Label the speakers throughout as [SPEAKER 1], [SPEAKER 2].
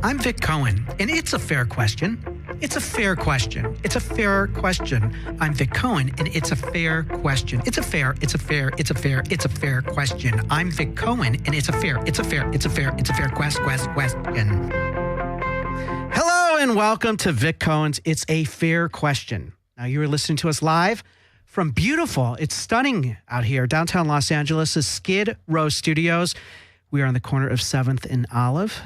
[SPEAKER 1] I'm Vic Cohen, and it's a fair question. It's a fair question. It's a fair question. I'm Vic Cohen, and it's a fair question. It's a fair question. I'm Vic Cohen, and it's a fair question. Hello, and welcome to Vic Cohen's It's a Fair Question. Now, you are listening to us live from beautiful, it's stunning out here, downtown Los Angeles' Skidrow Studios. We are on the corner of 7th and Olive,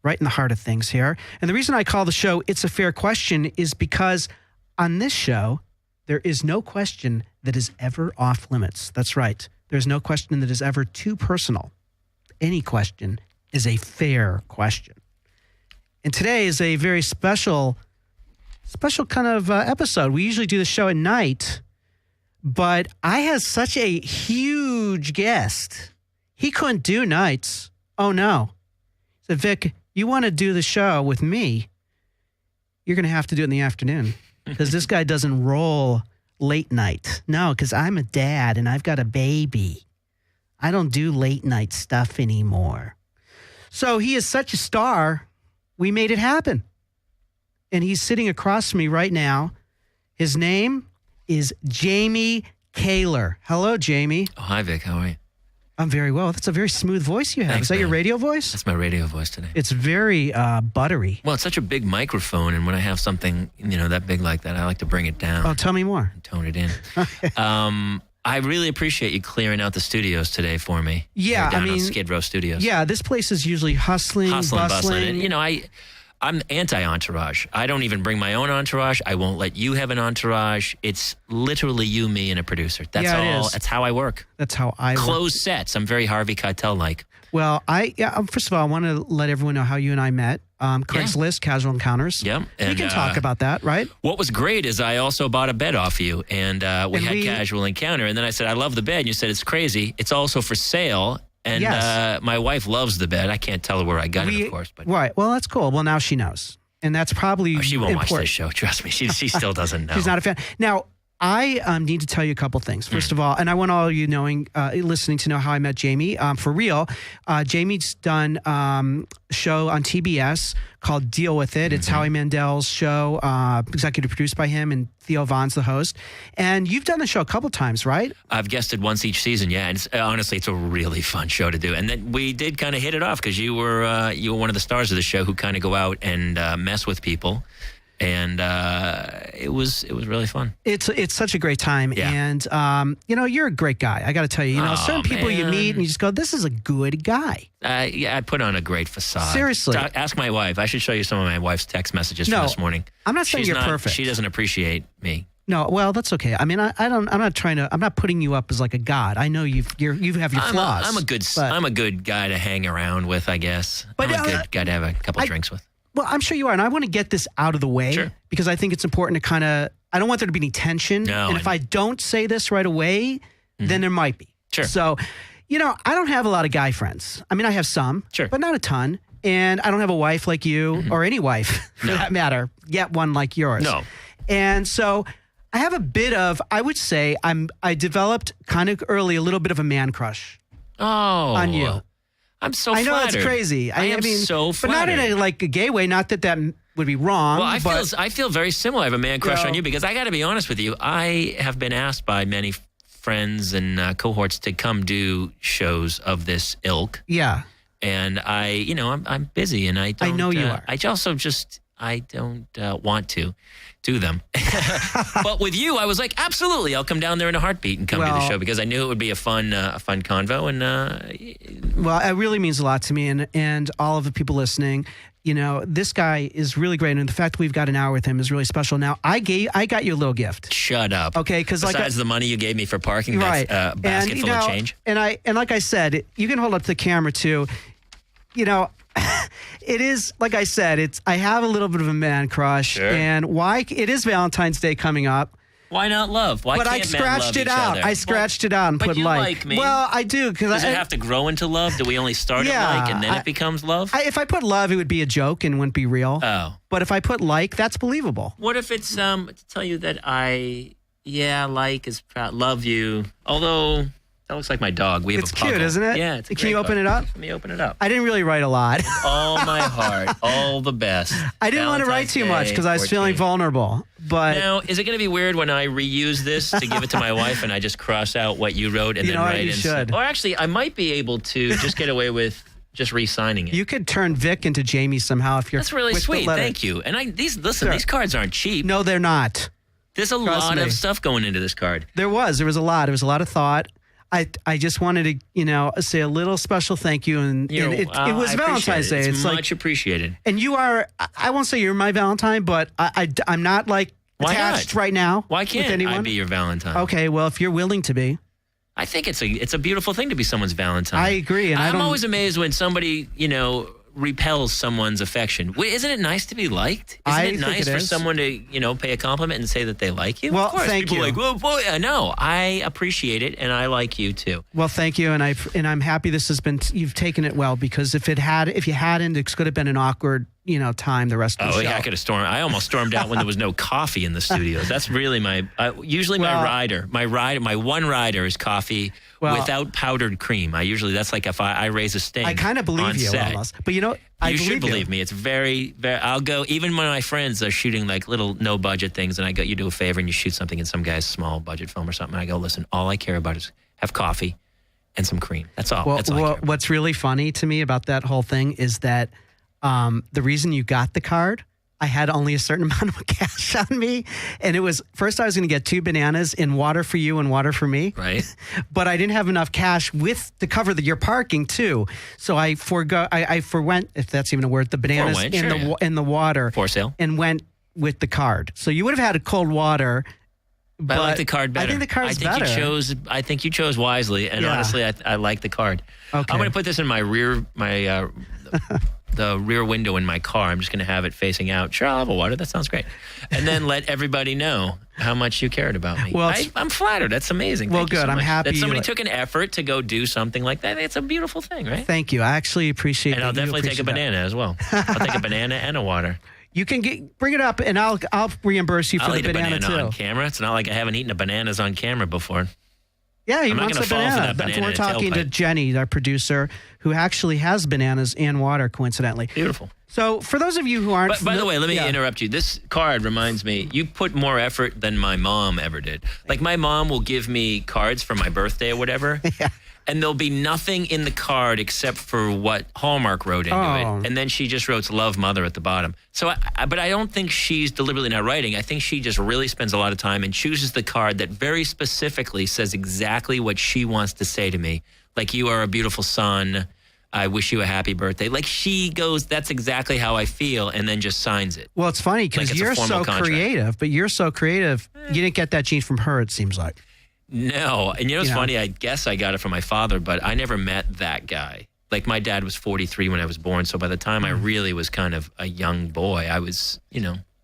[SPEAKER 1] right in the heart of things here. And the reason I call the show It's a Fair Question is because on this show, there is no question that is ever off limits. That's right. There's no question that is ever too personal. Any question is a fair question. And today is a very special kind of episode. We usually do the show at night, but I had such a huge guest. He couldn't do nights. Oh, no. He said, Vic, you want to do the show with me, you're going to have to do it in the afternoon because this guy doesn't roll late night. No, because I'm a dad and I've got a baby. I don't do late night stuff anymore. So he is such a star, we made it happen. And he's sitting across from me right now. His name is Jamie Kaler. Hello, Jamie.
[SPEAKER 2] Oh, hi, Vic. How are you?
[SPEAKER 1] I'm very well. That's a very smooth voice you have.
[SPEAKER 2] Thanks,
[SPEAKER 1] Is that your radio voice?
[SPEAKER 2] That's my radio voice today.
[SPEAKER 1] It's very buttery.
[SPEAKER 2] Well, it's such a big microphone, and when I have something, that big like that, I like to bring it down.
[SPEAKER 1] Oh, tell me more.
[SPEAKER 2] And tone it in. I really appreciate you clearing out the studios today for me.
[SPEAKER 1] Yeah,
[SPEAKER 2] down on Skidrow Studios.
[SPEAKER 1] Yeah, this place is usually hustling, bustling.
[SPEAKER 2] And, I'm anti-entourage. I don't even bring my own entourage. I won't let you have an entourage. It's literally you, me, and a producer. That's all.
[SPEAKER 1] It is.
[SPEAKER 2] That's how I work.
[SPEAKER 1] That's how I work.
[SPEAKER 2] Closed sets. I'm very Harvey Keitel-like.
[SPEAKER 1] Well, first of all, I want to let everyone know how you and I met. Craigslist, Casual Encounters.
[SPEAKER 2] Yep.
[SPEAKER 1] We can talk about that, right?
[SPEAKER 2] What was great is I also bought a bed off you, and we had Casual Encounter. And then I said, I love the bed. And you said, it's crazy. It's also for sale. And
[SPEAKER 1] yes.
[SPEAKER 2] My wife loves the bed. I can't tell her where I got it, of course. But
[SPEAKER 1] right. Well, that's cool. Well, now she knows. And that's probably
[SPEAKER 2] she won't
[SPEAKER 1] important.
[SPEAKER 2] Watch this show. Trust me. She still doesn't know.
[SPEAKER 1] She's not a fan. Now, I need to tell you a couple things. First of all, and I want all you listening to know how I met Jamie. For real, Jamie's done a show on TBS called Deal With It. It's Howie Mandel's show, executive produced by him, and Theo Von's the host. And you've done the show a couple times, right?
[SPEAKER 2] I've guested once each season, yeah. And honestly, it's a really fun show to do. And then we did kind of hit it off because you were one of the stars of the show who kind of go out and mess with people. And it was really fun.
[SPEAKER 1] It's such a great time.
[SPEAKER 2] Yeah.
[SPEAKER 1] And, you're a great guy. I got to tell you, certain people you meet and you just go, this is a good guy.
[SPEAKER 2] I put on a great facade.
[SPEAKER 1] Seriously.
[SPEAKER 2] Ask my wife. I should show you some of my wife's text messages from this morning.
[SPEAKER 1] I'm not saying you're perfect.
[SPEAKER 2] She doesn't appreciate me.
[SPEAKER 1] No, well, that's okay. I mean, I'm not putting you up as like a god. I know you have your flaws.
[SPEAKER 2] I'm a good guy to hang around with, I guess. I'm a good guy to have a couple drinks with.
[SPEAKER 1] Well, I'm sure you are, and I want to get this out of the way because I think it's important to I don't want there to be any tension.
[SPEAKER 2] No,
[SPEAKER 1] and if I don't say this right away, then there might be.
[SPEAKER 2] Sure.
[SPEAKER 1] So, I don't have a lot of guy friends. I mean, I have some, but not a ton. And I don't have a wife like you or any wife, for that matter, yet one like yours.
[SPEAKER 2] No.
[SPEAKER 1] And so I have a bit of, I would say, I developed kind of early a little bit of a man crush on you.
[SPEAKER 2] I'm so
[SPEAKER 1] flattered.
[SPEAKER 2] flattered.
[SPEAKER 1] I know it's crazy. I mean,
[SPEAKER 2] so flattered.
[SPEAKER 1] But not in a gay way. Not that would be wrong.
[SPEAKER 2] Well, I feel very similar. I have a man crush on you because I got to be honest with you. I have been asked by many friends and cohorts to come do shows of this ilk.
[SPEAKER 1] Yeah.
[SPEAKER 2] And I'm busy and I don't.
[SPEAKER 1] I know you are.
[SPEAKER 2] I don't want to do them. But with you, I was like, absolutely, I'll come down there in a heartbeat and come do the show because I knew it would be a fun convo. And
[SPEAKER 1] well, it really means a lot to me and all of the people listening. This guy is really great, and the fact that we've got an hour with him is really special. Now, I got you a little gift.
[SPEAKER 2] Shut up.
[SPEAKER 1] Okay, because
[SPEAKER 2] besides the money you gave me for parking,
[SPEAKER 1] right?
[SPEAKER 2] That's a basket full of change.
[SPEAKER 1] And like I said, you can hold up the camera too. It is, like I said, I have a little bit of a man crush, and it is Valentine's Day coming up.
[SPEAKER 2] Why not love? Why
[SPEAKER 1] but
[SPEAKER 2] can't
[SPEAKER 1] I scratched it out.
[SPEAKER 2] I
[SPEAKER 1] scratched it out and put like.
[SPEAKER 2] Me.
[SPEAKER 1] Well, I do because
[SPEAKER 2] does it have to grow into love? Do we only start at like and then it becomes love?
[SPEAKER 1] If I put love, it would be a joke and wouldn't be real.
[SPEAKER 2] Oh,
[SPEAKER 1] but if I put like, that's believable.
[SPEAKER 2] What if it's to tell you that like is love you? Although That looks like my dog. We have
[SPEAKER 1] It's
[SPEAKER 2] a puggle.
[SPEAKER 1] cute, isn't it?
[SPEAKER 2] Yeah, it's a
[SPEAKER 1] Can you
[SPEAKER 2] great
[SPEAKER 1] open
[SPEAKER 2] book.
[SPEAKER 1] it up?
[SPEAKER 2] Let me open it up.
[SPEAKER 1] I didn't really write a lot.
[SPEAKER 2] All my heart, all the best.
[SPEAKER 1] I didn't want to write too much because I was feeling vulnerable. But
[SPEAKER 2] now, is it going to be weird when I reuse this to give it to my wife and I just cross out what you wrote and then write
[SPEAKER 1] you
[SPEAKER 2] in?
[SPEAKER 1] should.
[SPEAKER 2] Or actually, I might be able to just get away with just re-signing it.
[SPEAKER 1] You could turn Vic into Jamie somehow if you're.
[SPEAKER 2] That's really
[SPEAKER 1] with the
[SPEAKER 2] sweet.
[SPEAKER 1] letter.
[SPEAKER 2] Thank you. And these cards aren't cheap.
[SPEAKER 1] No, they're not.
[SPEAKER 2] There's a lot of stuff going into this card.
[SPEAKER 1] There was a lot. There was a lot of thought. I just wanted to, say a little special thank you. And it was Valentine's Day.
[SPEAKER 2] It's much appreciated.
[SPEAKER 1] And you are, I won't say you're my Valentine, but I'm not like attached right now.
[SPEAKER 2] Why can't
[SPEAKER 1] with anyone.
[SPEAKER 2] I be your Valentine?
[SPEAKER 1] Okay, well, if you're willing to be.
[SPEAKER 2] I think it's a beautiful thing to be someone's Valentine.
[SPEAKER 1] I agree. And
[SPEAKER 2] I'm always amazed when somebody, repels someone's affection. Isn't it nice to be liked? Isn't it nice for someone to, pay a compliment and say that they like you?
[SPEAKER 1] Well,
[SPEAKER 2] of course,
[SPEAKER 1] thank
[SPEAKER 2] people
[SPEAKER 1] you.
[SPEAKER 2] are like, well, boy, no, I appreciate it, and I like you too.
[SPEAKER 1] Well, thank you, and I'm happy this has been. You've taken it well because if you hadn't, it could have been an awkward, time the rest of the show.
[SPEAKER 2] Oh yeah, I could have stormed. I almost stormed out when there was no coffee in the studio. That's really my rider. My one rider is coffee without powdered cream. That's like if I raise a sting.
[SPEAKER 1] I kind of believe you
[SPEAKER 2] set.
[SPEAKER 1] almost, but
[SPEAKER 2] you should believe me. It's very, very. I'll go even when my friends are shooting like little no budget things, and you do a favor and you shoot something in some guy's small budget film or something. And I go, listen, all I care about is have coffee and some cream. That's all.
[SPEAKER 1] Well,
[SPEAKER 2] That's all I care about.
[SPEAKER 1] What's really funny to me about that whole thing is that the reason you got the card, I had only a certain amount of cash on me. And it was, first I was going to get 2 bananas in water for you and water for me.
[SPEAKER 2] Right.
[SPEAKER 1] But I didn't have enough cash to cover your parking too. So I forwent, if that's even a word, the bananas in the water.
[SPEAKER 2] For sale.
[SPEAKER 1] And went with the card. So you would have had a cold water.
[SPEAKER 2] But I like the card better.
[SPEAKER 1] I think the card's better.
[SPEAKER 2] I think you chose wisely. And honestly, I like the card.
[SPEAKER 1] Okay.
[SPEAKER 2] I'm going to put this in my the rear window in my car. I'm just going to have it facing out. Sure, I'll have a water. That sounds great. And then let everybody know how much you cared about me.
[SPEAKER 1] Well,
[SPEAKER 2] I'm flattered. That's amazing.
[SPEAKER 1] Well,
[SPEAKER 2] Thank you
[SPEAKER 1] good.
[SPEAKER 2] so
[SPEAKER 1] I'm
[SPEAKER 2] much.
[SPEAKER 1] happy
[SPEAKER 2] that somebody took an effort to go do something like that. It's a beautiful thing, right?
[SPEAKER 1] Thank you. I actually appreciate it.
[SPEAKER 2] And I'll definitely take a banana as well. I'll take a banana and a water.
[SPEAKER 1] You can bring it up, and I'll reimburse you for the banana too.
[SPEAKER 2] On camera. It's not like I haven't eaten bananas on camera before.
[SPEAKER 1] Yeah, he
[SPEAKER 2] I'm
[SPEAKER 1] wants
[SPEAKER 2] not
[SPEAKER 1] a
[SPEAKER 2] gonna fall for
[SPEAKER 1] banana.
[SPEAKER 2] that banana
[SPEAKER 1] We're
[SPEAKER 2] in a
[SPEAKER 1] talking to
[SPEAKER 2] tailpipe.
[SPEAKER 1] Jenny, our producer, who actually has bananas and water, coincidentally.
[SPEAKER 2] Beautiful.
[SPEAKER 1] So for those of you who aren't...
[SPEAKER 2] But by the way, let me interrupt you. This card reminds me, you put more effort than my mom ever did. Like my mom will give me cards for my birthday or whatever.
[SPEAKER 1] Yeah.
[SPEAKER 2] And there'll be nothing in the card except for what Hallmark wrote into it. And then she just wrote love mother at the bottom. So, but I don't think she's deliberately not writing. I think she just really spends a lot of time and chooses the card that very specifically says exactly what she wants to say to me. Like, you are a beautiful son. I wish you a happy birthday. Like she goes, that's exactly how I feel, and then just signs it.
[SPEAKER 1] Well, it's funny because
[SPEAKER 2] Like it's a
[SPEAKER 1] you're
[SPEAKER 2] formal
[SPEAKER 1] so
[SPEAKER 2] contract.
[SPEAKER 1] creative, but you're so creative. You didn't get that gene from her, it seems like.
[SPEAKER 2] No. And it's funny, I guess I got it from my father, but I never met that guy. Like my dad was 43 when I was born, so by the time I really was kind of a young boy, I was,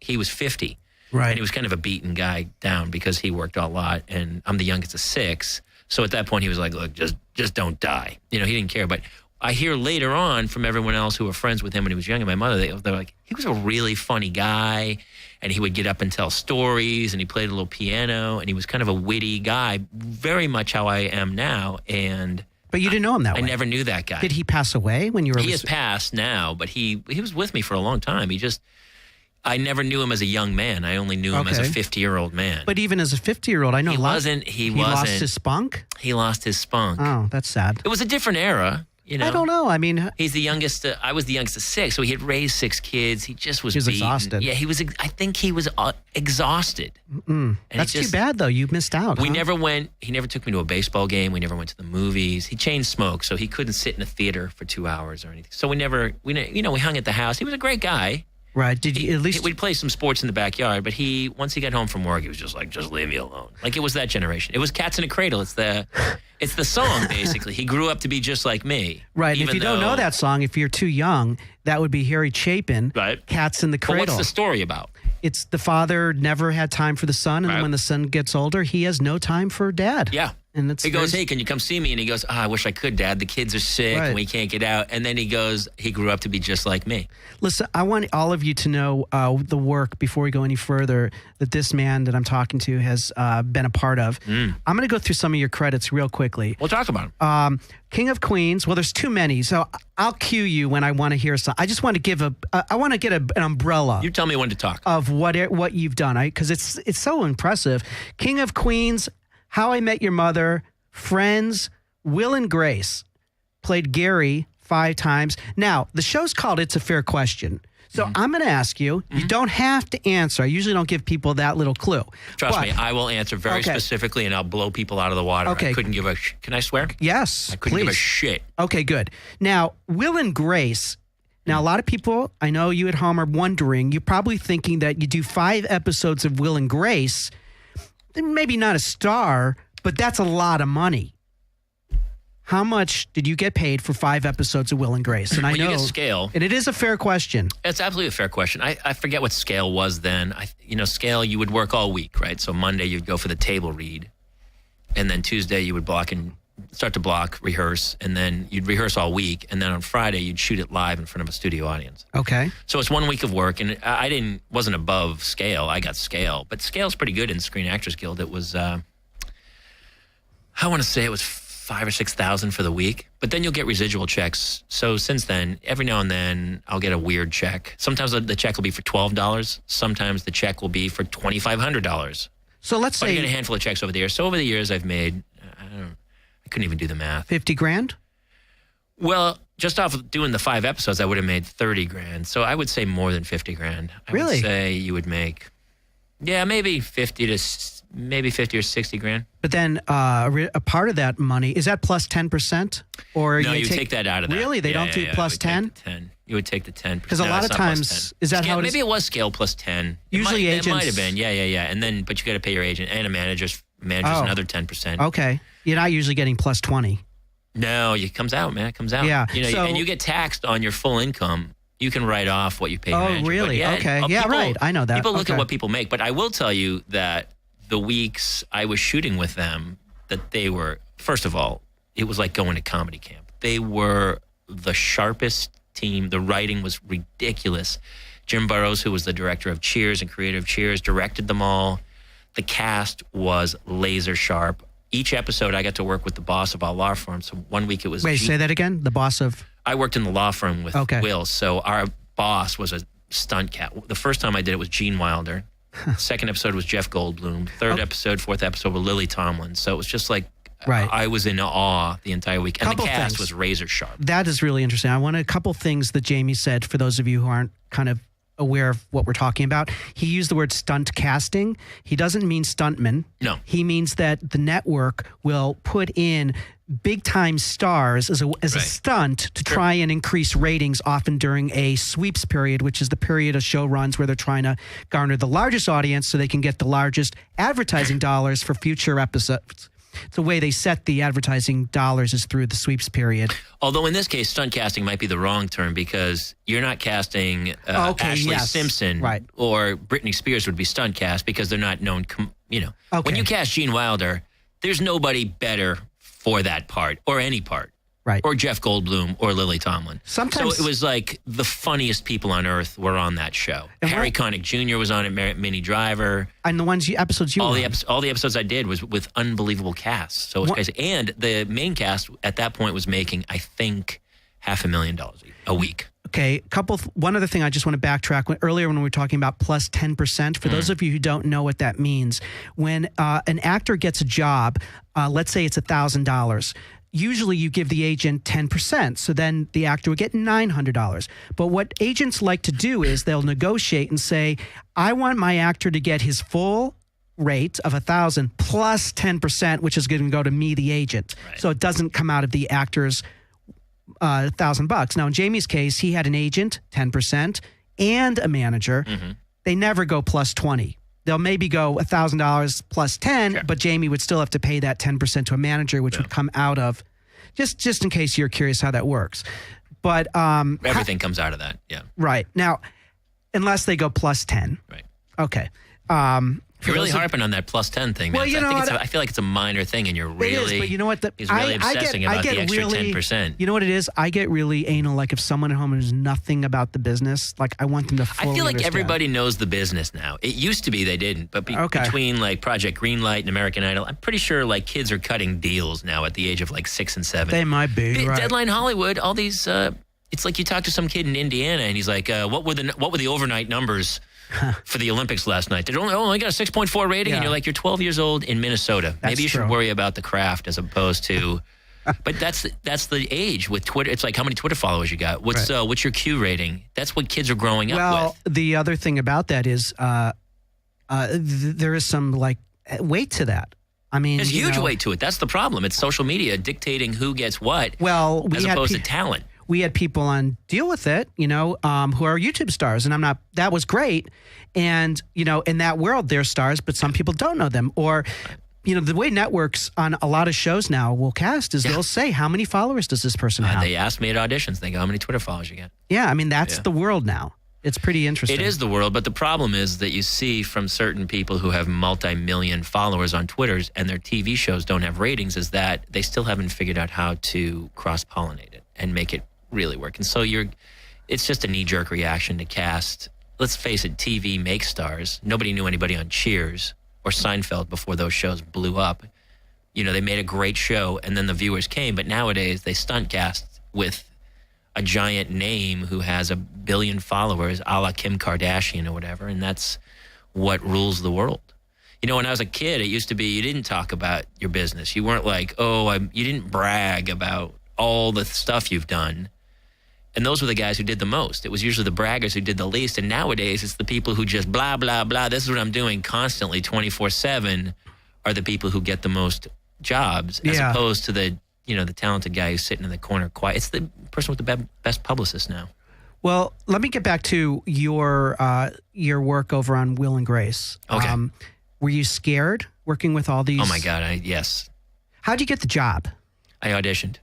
[SPEAKER 2] he was 50.
[SPEAKER 1] Right.
[SPEAKER 2] And he was kind of a beaten guy down because he worked a lot, and I'm the youngest of 6. So at that point, he was like, look, just don't die. He didn't care. But I hear later on from everyone else who were friends with him when he was young, and my mother, they're like, he was a really funny guy, and he would get up and tell stories, and he played a little piano, and he was kind of a witty guy, very much how I am now.
[SPEAKER 1] But you didn't know him that way.
[SPEAKER 2] I never knew that guy.
[SPEAKER 1] Did he pass away when you were...
[SPEAKER 2] He has passed now, but he was with me for a long time. I never knew him as a young man. I only knew him as a 50-year-old man.
[SPEAKER 1] But even as a 50-year-old, I know
[SPEAKER 2] he wasn't.
[SPEAKER 1] He lost his spunk?
[SPEAKER 2] He lost his spunk.
[SPEAKER 1] Oh, that's sad.
[SPEAKER 2] It was a different era.
[SPEAKER 1] I don't know. I mean...
[SPEAKER 2] He's the youngest. I was the youngest of 6, so he had raised 6 kids. He just was beaten.
[SPEAKER 1] Exhausted.
[SPEAKER 2] Yeah, he was. I think he was exhausted. And
[SPEAKER 1] that's too bad, though. You missed out.
[SPEAKER 2] We never went. He never took me to a baseball game. We never went to the movies. He chain smoked, so he couldn't sit in a theater for 2 hours or anything. So we hung at the house. He was a great guy.
[SPEAKER 1] Right. Did you at least...
[SPEAKER 2] We'd play some sports in the backyard, but once he got home from work, he was just like, just leave me alone. Like, it was that generation. It was Cats in a Cradle. It's the song, basically. He grew up to be just like me.
[SPEAKER 1] Right. If you don't know that song, if you're too young, that would be Harry Chapin,
[SPEAKER 2] right.
[SPEAKER 1] Cats in the Cradle.
[SPEAKER 2] But what's the story about?
[SPEAKER 1] It's the father never had time for the son, and then when the son gets older, he has no time for dad.
[SPEAKER 2] Yeah.
[SPEAKER 1] And it's
[SPEAKER 2] He goes, hey, can you come see me? And he goes, I wish I could, Dad. The kids are sick and we can't get out. And then he goes, he grew up to be just like me.
[SPEAKER 1] Listen, I want all of you to know the work, before we go any further, that this man that I'm talking to has been a part of. I'm going to go through some of your credits real quickly.
[SPEAKER 2] We'll talk about them.
[SPEAKER 1] King of Queens. Well, there's too many, so I'll cue you when I want to hear some. I just want to give I want to get an umbrella.
[SPEAKER 2] You tell me when to talk.
[SPEAKER 1] Of what you've done, because it's so impressive. King of Queens, How I Met Your Mother, Friends, Will and Grace. Played Gary 5 times. Now, the show's called It's a Fair Question. So I'm going to ask you. You don't have to answer. I usually don't give people that little clue.
[SPEAKER 2] Trust me, I will answer very specifically, and I'll blow people out of the water.
[SPEAKER 1] Okay.
[SPEAKER 2] I couldn't give a Can I swear?
[SPEAKER 1] Yes,
[SPEAKER 2] I couldn't
[SPEAKER 1] please.
[SPEAKER 2] give a shit.
[SPEAKER 1] Okay, good. Now, Will and Grace. Now, a lot of people, I know you at home are wondering, you're probably thinking that you do 5 episodes of Will and Grace, maybe not a star, but that's a lot of money. How much did you get paid for 5 episodes of Will and Grace? And I know
[SPEAKER 2] you get scale.
[SPEAKER 1] And it is a fair question.
[SPEAKER 2] It's absolutely a fair question. I forget what scale was then. Scale, you would work all week, right? So Monday you'd go for the table read, and then Tuesday you would start to block, rehearse, and then you'd rehearse all week, and then on Friday you'd shoot it live in front of a studio audience.
[SPEAKER 1] Okay.
[SPEAKER 2] So it's 1 week of work, and I wasn't above scale. I got scale, but scale's pretty good in the Screen Actors Guild. It was, I want to say it was 5,000 or 6,000 for the week, but then you'll get residual checks. So since then, every now and then I'll get a weird check. Sometimes the check will be for $12. Sometimes the check will be for $2,500.
[SPEAKER 1] So let's say
[SPEAKER 2] I get a handful of checks over the years. So over the years I've made, I couldn't even do the math.
[SPEAKER 1] 50 grand?
[SPEAKER 2] Well, just off of doing the 5 episodes, I would have made 30 grand. So I would say more than 50 grand. I
[SPEAKER 1] Really?
[SPEAKER 2] would say you would make, maybe 50 or 60 grand.
[SPEAKER 1] But then a part of that money, is that plus 10%? Or
[SPEAKER 2] no, you take that out of that.
[SPEAKER 1] Really? They don't do plus 10?
[SPEAKER 2] You would take the 10%.
[SPEAKER 1] Because a lot of times, is that
[SPEAKER 2] scale,
[SPEAKER 1] how it is?
[SPEAKER 2] Maybe it was scale plus 10.
[SPEAKER 1] Usually agents.
[SPEAKER 2] It might have been, yeah. And then, but you got to pay your agent and a manager's another 10%.
[SPEAKER 1] Okay. You're not usually getting plus 20.
[SPEAKER 2] No, it comes out, man. It comes out.
[SPEAKER 1] Yeah.
[SPEAKER 2] And you get taxed on your full income. You can write off what you pay your manager.
[SPEAKER 1] Oh, really?
[SPEAKER 2] But
[SPEAKER 1] okay. Yeah, right. I know that.
[SPEAKER 2] People look at what people make. But I will tell you that the weeks I was shooting with them, that they were, first of all, it was like going to comedy camp. They were the sharpest team. The writing was ridiculous. Jim Burrows, who was the director of Cheers and creator of Cheers, directed them all. The cast was laser sharp. Each episode, I got to work with the boss of our law firm. So 1 week it was...
[SPEAKER 1] Wait, say that again? The boss of...
[SPEAKER 2] I worked in the law firm with Will. So our boss was a stunt cat. The first time I did it was Gene Wilder. Second episode was Jeff Goldblum. Third episode, fourth episode was Lily Tomlin. So it was just like...
[SPEAKER 1] Right.
[SPEAKER 2] I was in awe the entire week. And the cast was razor sharp.
[SPEAKER 1] That is really interesting. I want a couple things that Jamie said for those of you who aren't kind of aware of what we're talking about. He used the word stunt casting. He doesn't mean stuntman.
[SPEAKER 2] No.
[SPEAKER 1] He means that the network will put in big time stars as a stunt to try and increase ratings, often during a sweeps period, which is the period of show runs where they're trying to garner the largest audience so they can get the largest advertising dollars for future episodes. It's the way they set the advertising dollars is through the sweeps period.
[SPEAKER 2] Although in this case, stunt casting might be the wrong term because you're not casting Ashley Simpson or Britney Spears would be stunt cast because they're not known, When you cast Gene Wilder, there's nobody better for that part or any part.
[SPEAKER 1] Right.
[SPEAKER 2] Or Jeff Goldblum or Lily Tomlin.
[SPEAKER 1] Sometimes,
[SPEAKER 2] so it was like the funniest people on earth were on that show. Harry Connick Jr. was on it, Minnie Driver.
[SPEAKER 1] And the episodes you
[SPEAKER 2] all the episodes I did was with unbelievable casts. So it was crazy. And the main cast at that point was making, I think, $500,000 a week.
[SPEAKER 1] Okay, one other thing I just want to backtrack. Earlier when we were talking about plus 10%, for those of you who don't know what that means, when an actor gets a job, let's say it's $1,000, usually you give the agent 10%, so then the actor would get $900. But what agents like to do is they'll negotiate and say, I want my actor to get his full rate of $1,000 plus 10%, which is going to go to me, the agent. Right. So it doesn't come out of the actor's $1,000. Now, in Jamie's case, he had an agent, 10%, and a manager. Mm-hmm. They never go plus 20. They'll maybe go $1,000 plus 10, but Jamie would still have to pay that 10% to a manager, which would come out of, just in case you're curious how that works. But
[SPEAKER 2] everything comes out of that, yeah.
[SPEAKER 1] Right. Now, unless they go plus 10.
[SPEAKER 2] Right.
[SPEAKER 1] Okay.
[SPEAKER 2] You're really harping on that plus 10 thing, man.
[SPEAKER 1] Well,
[SPEAKER 2] I feel like it's a minor thing, and you're really.
[SPEAKER 1] It is, but you know what?
[SPEAKER 2] He's really obsessing about the extra 10%.
[SPEAKER 1] You know what it is? I get really anal. Like if someone at home knows nothing about the business, like I want them to fully
[SPEAKER 2] I feel like
[SPEAKER 1] understand.
[SPEAKER 2] everybody knows the business now. It used to be they didn't, but between like Project Greenlight and American Idol, I'm pretty sure like kids are cutting deals now at the age of like 6 and 7.
[SPEAKER 1] They might be. Right.
[SPEAKER 2] Deadline Hollywood, all these. It's like you talk to some kid in Indiana, and he's like, "What were the overnight numbers?" For the Olympics last night. They only got a 6.4 rating, and you're like, you're 12 years old in Minnesota. Maybe you should worry about the craft as opposed to. But that's the age with Twitter. It's like how many Twitter followers you got. What's your Q rating? That's what kids are growing up with.
[SPEAKER 1] Well, the other thing about that is there is some like weight to that. I mean,
[SPEAKER 2] there's huge weight to it. That's the problem. It's social media dictating who gets what.
[SPEAKER 1] Well,
[SPEAKER 2] as opposed to talent.
[SPEAKER 1] We had people on Deal With It, who are YouTube stars, and that was great. And, in that world, they're stars, but some people don't know them. Or, the way networks on a lot of shows now will cast is they'll say, how many followers does this person have?
[SPEAKER 2] They asked me at auditions, they go, how many Twitter followers you get?
[SPEAKER 1] Yeah, I mean, that's the world now. It's pretty interesting.
[SPEAKER 2] It is the world, but the problem is that you see from certain people who have multi-million followers on Twitters and their TV shows don't have ratings is that they still haven't figured out how to cross-pollinate it and make it really work. And so it's just a knee-jerk reaction to cast. Let's face it, TV makes stars. Nobody knew anybody on Cheers or Seinfeld before those shows blew up. They made a great show, and then the viewers came. But nowadays, they stunt cast with a giant name who has 1 billion followers, a la Kim Kardashian or whatever, and that's what rules the world. When I was a kid, it used to be you didn't talk about your business. You weren't like, you didn't brag about all the stuff you've done. And those were the guys who did the most. It was usually the braggers who did the least. And nowadays, it's the people who just blah, blah, blah. This is what I'm doing constantly, 24/7, are the people who get the most jobs, as opposed to the talented guy who's sitting in the corner quiet. It's the person with the best publicist now.
[SPEAKER 1] Well, let me get back to your work over on Will and Grace.
[SPEAKER 2] Okay.
[SPEAKER 1] Were you scared working with all these?
[SPEAKER 2] Oh, my God, yes.
[SPEAKER 1] How'd you get the job?
[SPEAKER 2] I auditioned.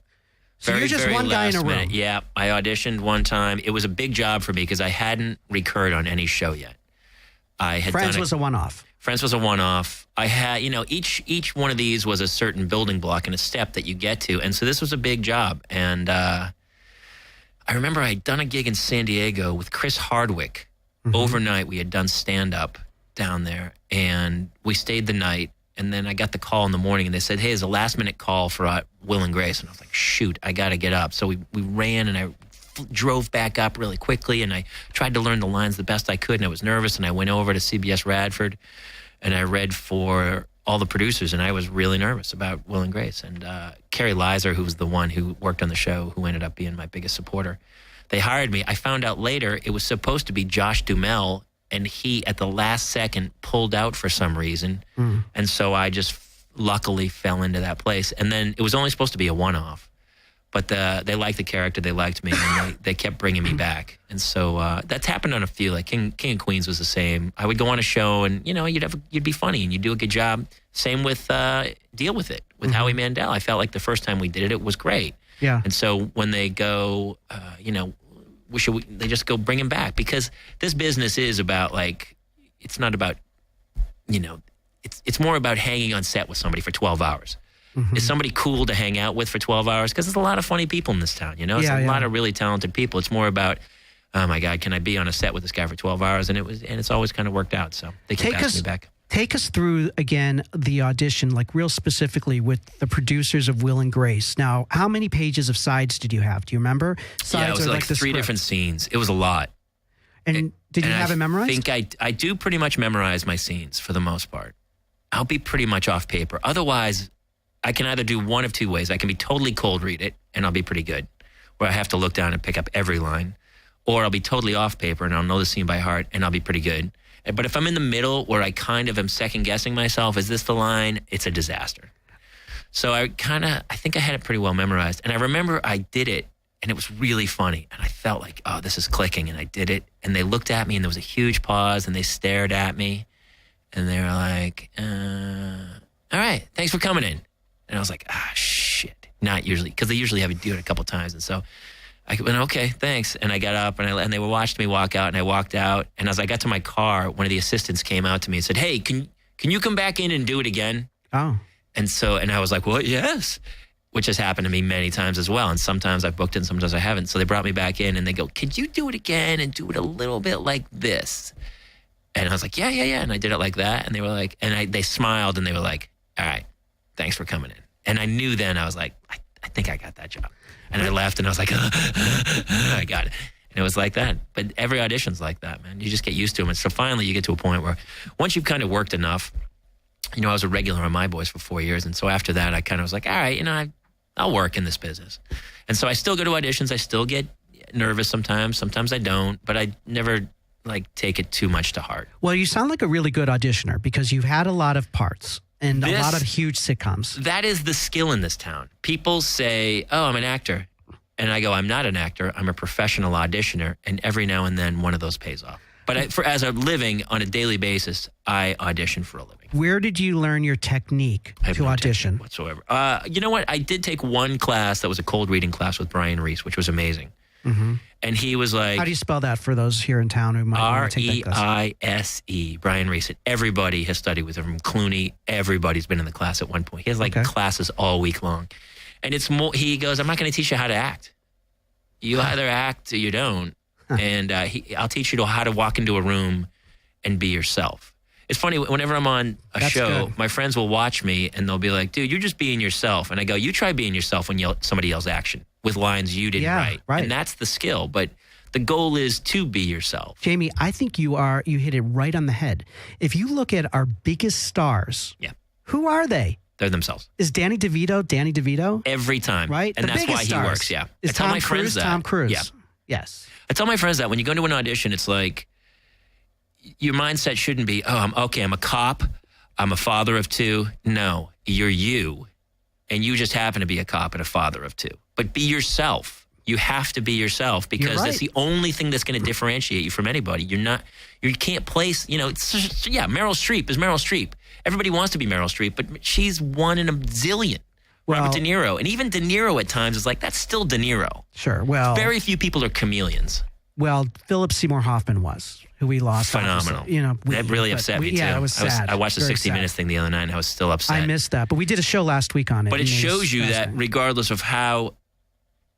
[SPEAKER 1] So you're just one guy in a room.
[SPEAKER 2] Minute. Yeah, I auditioned one time. It was a big job for me because I hadn't recurred on any show yet.
[SPEAKER 1] Friends was a one-off.
[SPEAKER 2] Friends was a one-off. I had, each one of these was a certain building block and a step that you get to. And so this was a big job. And I remember I had done a gig in San Diego with Chris Hardwick. Mm-hmm. Overnight, we had done stand-up down there. And we stayed the night. And then I got the call in the morning, and they said, hey, there's a last-minute call for Will and Grace. And I was like, shoot, I got to get up. So we ran, and I drove back up really quickly, and I tried to learn the lines the best I could, and I was nervous, and I went over to CBS Radford, and I read for all the producers, and I was really nervous about Will and Grace. And Carrie Lizer, who was the one who worked on the show, who ended up being my biggest supporter, they hired me. I found out later it was supposed to be Josh Duhamel, and he, at the last second, pulled out for some reason. Mm. And so I just luckily fell into that place. And then it was only supposed to be a one-off. But they liked the character. They liked me. And they kept bringing me back. And so that's happened on a few. Like King of Queens was the same. I would go on a show, and, you'd be funny, and you'd do a good job. Same with Deal With It, with Howie Mandel. I felt like the first time we did it, it was great. Yeah. And so when they go, they just go bring him back, because this business is about, like, it's not about, it's more about hanging on set with somebody for 12 hours. Mm-hmm. Is somebody cool to hang out with for 12 hours? Because there's a lot of funny people in this town, It's a lot of really talented people. It's more about, oh my God, can I be on a set with this guy for 12 hours? And it's always kind of worked out. So they keep asking me back.
[SPEAKER 1] Take us through, again, the audition, like real specifically with the producers of Will and Grace. Now, how many pages of sides did you have? Do you remember?
[SPEAKER 2] Sides it was like 3 different scenes. It was a lot.
[SPEAKER 1] And did you have it memorized?
[SPEAKER 2] I think I do pretty much memorize my scenes for the most part. I'll be pretty much off paper. Otherwise, I can either do one of two ways. I can be totally cold read it, and I'll be pretty good, where I have to look down and pick up every line. Or I'll be totally off paper, and I'll know the scene by heart, and I'll be pretty good. But if I'm in the middle where I kind of am second-guessing myself, is this the line? It's a disaster. So I think I had it pretty well memorized. And I remember I did it, and it was really funny. And I felt like, oh, this is clicking, and I did it. And they looked at me, and there was a huge pause, and they stared at me. And they were like, all right, thanks for coming in. And I was like, shit. Not usually, because they usually have you do it a couple times. And so I went, okay, thanks. And I got up, and they watched me walk out, and I walked out. And as I got to my car, one of the assistants came out to me and said, hey, can can you come back in and do it again?
[SPEAKER 1] Oh.
[SPEAKER 2] And I was like, well, yes, which has happened to me many times as well. And sometimes I've booked it and sometimes I haven't. So they brought me back in and they go, could you do it again and do it a little bit like this? And I was like, yeah. And I did it like that. And they were like, they smiled and they were like, all right, thanks for coming in. And I knew then, I was like, I think I got that job. And I left and I was like, I got it. And it was like that. But every audition's like that, man. You just get used to them. And so finally you get to a point where once you've kind of worked enough, I was a regular on My Boys for 4 years. And so after that, I kind of was like, all right, I'll work in this business. And so I still go to auditions. I still get nervous sometimes. Sometimes I don't. But I never take it too much to heart.
[SPEAKER 1] Well, you sound like a really good auditioner because you've had a lot of parts and a lot of huge sitcoms.
[SPEAKER 2] That is the skill in this town. People say, oh, I'm an actor. And I go, I'm not an actor. I'm a professional auditioner. And every now and then, one of those pays off. But as a living, on a daily basis, I audition for a living.
[SPEAKER 1] Where did you learn your technique to audition?
[SPEAKER 2] Whatsoever. You know what? I did take one class that was a cold reading class with Brian Reese, which was amazing.
[SPEAKER 1] Mm-hmm.
[SPEAKER 2] And he was like...
[SPEAKER 1] How do you spell that for those here in town who might want to take that class?
[SPEAKER 2] R-E-I-S-E, Brian Reese. Everybody has studied with him. From Clooney, everybody's been in the class at one point. He has classes all week long. And it's more... He goes, I'm not going to teach you how to act. You either act or you don't. And I'll teach you how to walk into a room and be yourself. It's funny, whenever I'm on a show, good. My friends will watch me and they'll be like, dude, you're just being yourself. And I go, you try being yourself when somebody yells action with lines you didn't write. Right. And that's the skill. But the goal is to be yourself.
[SPEAKER 1] Jamie, I think you hit it right on the head. If you look at our biggest stars, who are they?
[SPEAKER 2] They're themselves.
[SPEAKER 1] Is Danny DeVito?
[SPEAKER 2] Every time.
[SPEAKER 1] Right?
[SPEAKER 2] And that's why he works,
[SPEAKER 1] Is Tom Cruise Tom Cruise?
[SPEAKER 2] Yeah.
[SPEAKER 1] Yes.
[SPEAKER 2] I tell my friends that when you go into an audition, it's like your mindset shouldn't be, I'm a cop, I'm a father of two. No, you're you, and you just happen to be a cop and a father of two. But be yourself. You have to be yourself because that's the only thing that's going to differentiate you from anybody. You can't place, Meryl Streep is Meryl Streep. Everybody wants to be Meryl Streep, but she's one in a zillion. Robert De Niro. And even De Niro at times is like, that's still De Niro.
[SPEAKER 1] Sure, well...
[SPEAKER 2] Very few people are chameleons.
[SPEAKER 1] Well, Philip Seymour Hoffman was, who we lost.
[SPEAKER 2] Phenomenal. That really upset me, too.
[SPEAKER 1] Yeah, it was sad.
[SPEAKER 2] I watched the
[SPEAKER 1] Very
[SPEAKER 2] 60
[SPEAKER 1] sad.
[SPEAKER 2] Minutes thing the other night, and I was still upset.
[SPEAKER 1] I missed that, but we did a show last week on it.
[SPEAKER 2] But it shows you that regardless of how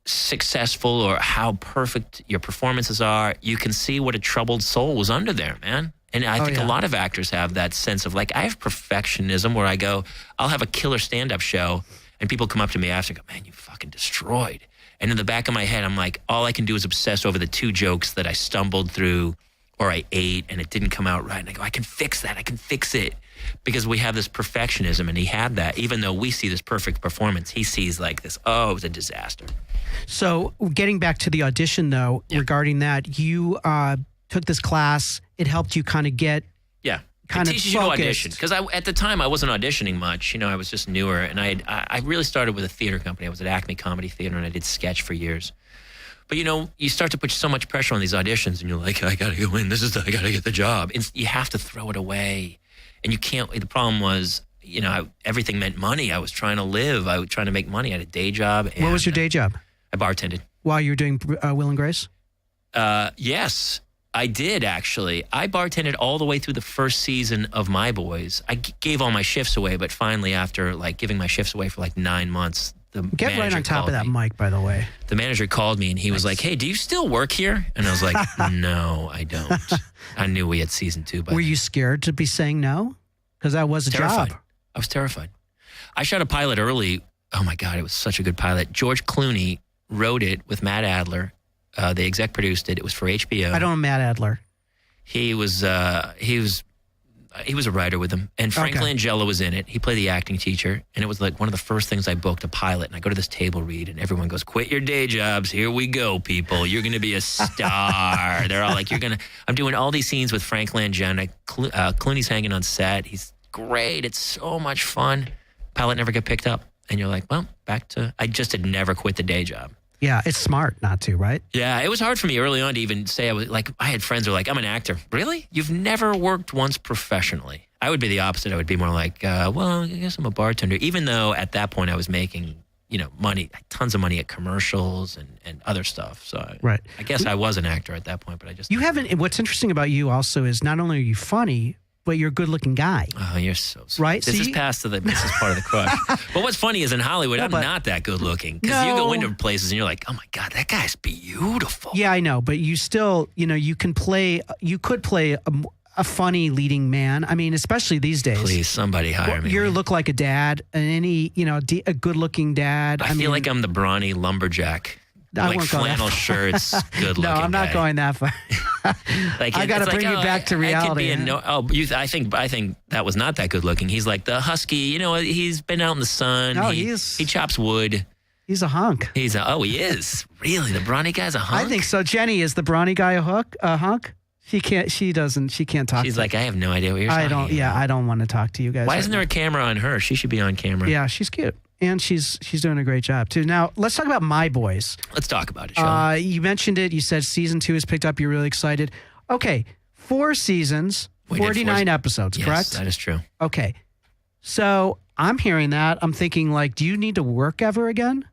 [SPEAKER 2] successful or how perfect your performances are, you can see what a troubled soul was under there, man. And I think a lot of actors have that sense of, I have perfectionism where I go, I'll have a killer stand-up show, and people come up to me after and go, man, you fucking destroyed. And in the back of my head, I'm like, all I can do is obsess over the two jokes that I stumbled through or I ate and it didn't come out right. And I go, I can fix that. I can fix it. Because we have this perfectionism, and he had that. Even though we see this perfect performance, he sees this, it was a disaster.
[SPEAKER 1] So getting back to the audition, though, regarding that, you took this class. It helped you kind of get...
[SPEAKER 2] It teaches you to audition. Because at the time, I wasn't auditioning much. I was just newer. And I really started with a theater company. I was at Acme Comedy Theater, and I did sketch for years. But, you start to put so much pressure on these auditions, and you're like, I got to go in. I got to get the job. And you have to throw it away. And you can't. The problem was, everything meant money. I was trying to live. I was trying to make money. I had a day job.
[SPEAKER 1] What was your day job?
[SPEAKER 2] I bartended.
[SPEAKER 1] While you were doing Will and Grace?
[SPEAKER 2] Yes. I did, actually. I bartended all the way through the first season of My Boys. I gave all my shifts away, but finally, after giving my shifts away for 9 months,
[SPEAKER 1] Get right on top of that mic, by the way.
[SPEAKER 2] The manager called me and he was like, hey, do you still work here? And I was like, no, I don't. I knew we had season 2.
[SPEAKER 1] Were you scared to be saying no? Because that was a job.
[SPEAKER 2] I was terrified. I shot a pilot early. Oh, my God, it was such a good pilot. George Clooney wrote it with Matt Adler. They exec produced it. It was for HBO.
[SPEAKER 1] I don't know Matt Adler.
[SPEAKER 2] He was a writer with him. And Frank Langella was in it. He played the acting teacher. And it was one of the first things I booked, a pilot. And I go to this table read and everyone goes, quit your day jobs. Here we go, people. You're going to be a star. They're all like, I'm doing all these scenes with Frank Langella. Clooney's hanging on set. He's great. It's so much fun. Pilot never got picked up. And you're like, well, I just had never quit the day job.
[SPEAKER 1] Yeah, it's smart not to, right?
[SPEAKER 2] Yeah, it was hard for me early on to even say I had friends who were like, I'm an actor. Really? You've never worked once professionally? I would be the opposite. I would be more like, well, I guess I'm a bartender. Even though at that point I was making, money, tons of money at commercials and other stuff. So I guess I was an actor at that point, but I just...
[SPEAKER 1] What's interesting about you also is not only are you funny, but you're a good-looking guy.
[SPEAKER 2] Oh, you're so sweet.
[SPEAKER 1] Right?
[SPEAKER 2] This is past this is part of the crush. But what's funny is in Hollywood, I'm not that good looking. Because you go into places and you're like, oh my God, that guy's beautiful.
[SPEAKER 1] Yeah, I know. But you still, you could play a funny leading man. I mean, especially these days.
[SPEAKER 2] Please, somebody hire me.
[SPEAKER 1] You look like a dad, and a good-looking dad.
[SPEAKER 2] I feel like I'm the brawny lumberjack. Like flannel shirts, good looking.
[SPEAKER 1] No, I'm not going that far. I got to bring you back to reality.
[SPEAKER 2] I think that was not that good looking. He's like the husky. He's been out in the sun.
[SPEAKER 1] No,
[SPEAKER 2] he chops wood.
[SPEAKER 1] He's a hunk.
[SPEAKER 2] He is really the brawny guy's a hunk.
[SPEAKER 1] I think so. Jenny, is the brawny guy a hunk? She can't talk.
[SPEAKER 2] She's like, I have no idea what you're talking about.
[SPEAKER 1] I don't want to talk to you guys.
[SPEAKER 2] Why isn't there a camera on her? She should be on camera.
[SPEAKER 1] Yeah, she's cute. And she's doing a great job, too. Now, let's talk about My Boys.
[SPEAKER 2] Let's talk about it, shall we?
[SPEAKER 1] You mentioned it. You said season 2 is picked up. You're really excited. Okay, 4 seasons, 49 episodes, correct?
[SPEAKER 2] Yes, that is true.
[SPEAKER 1] Okay. So I'm hearing that. I'm thinking, do you need to work ever again?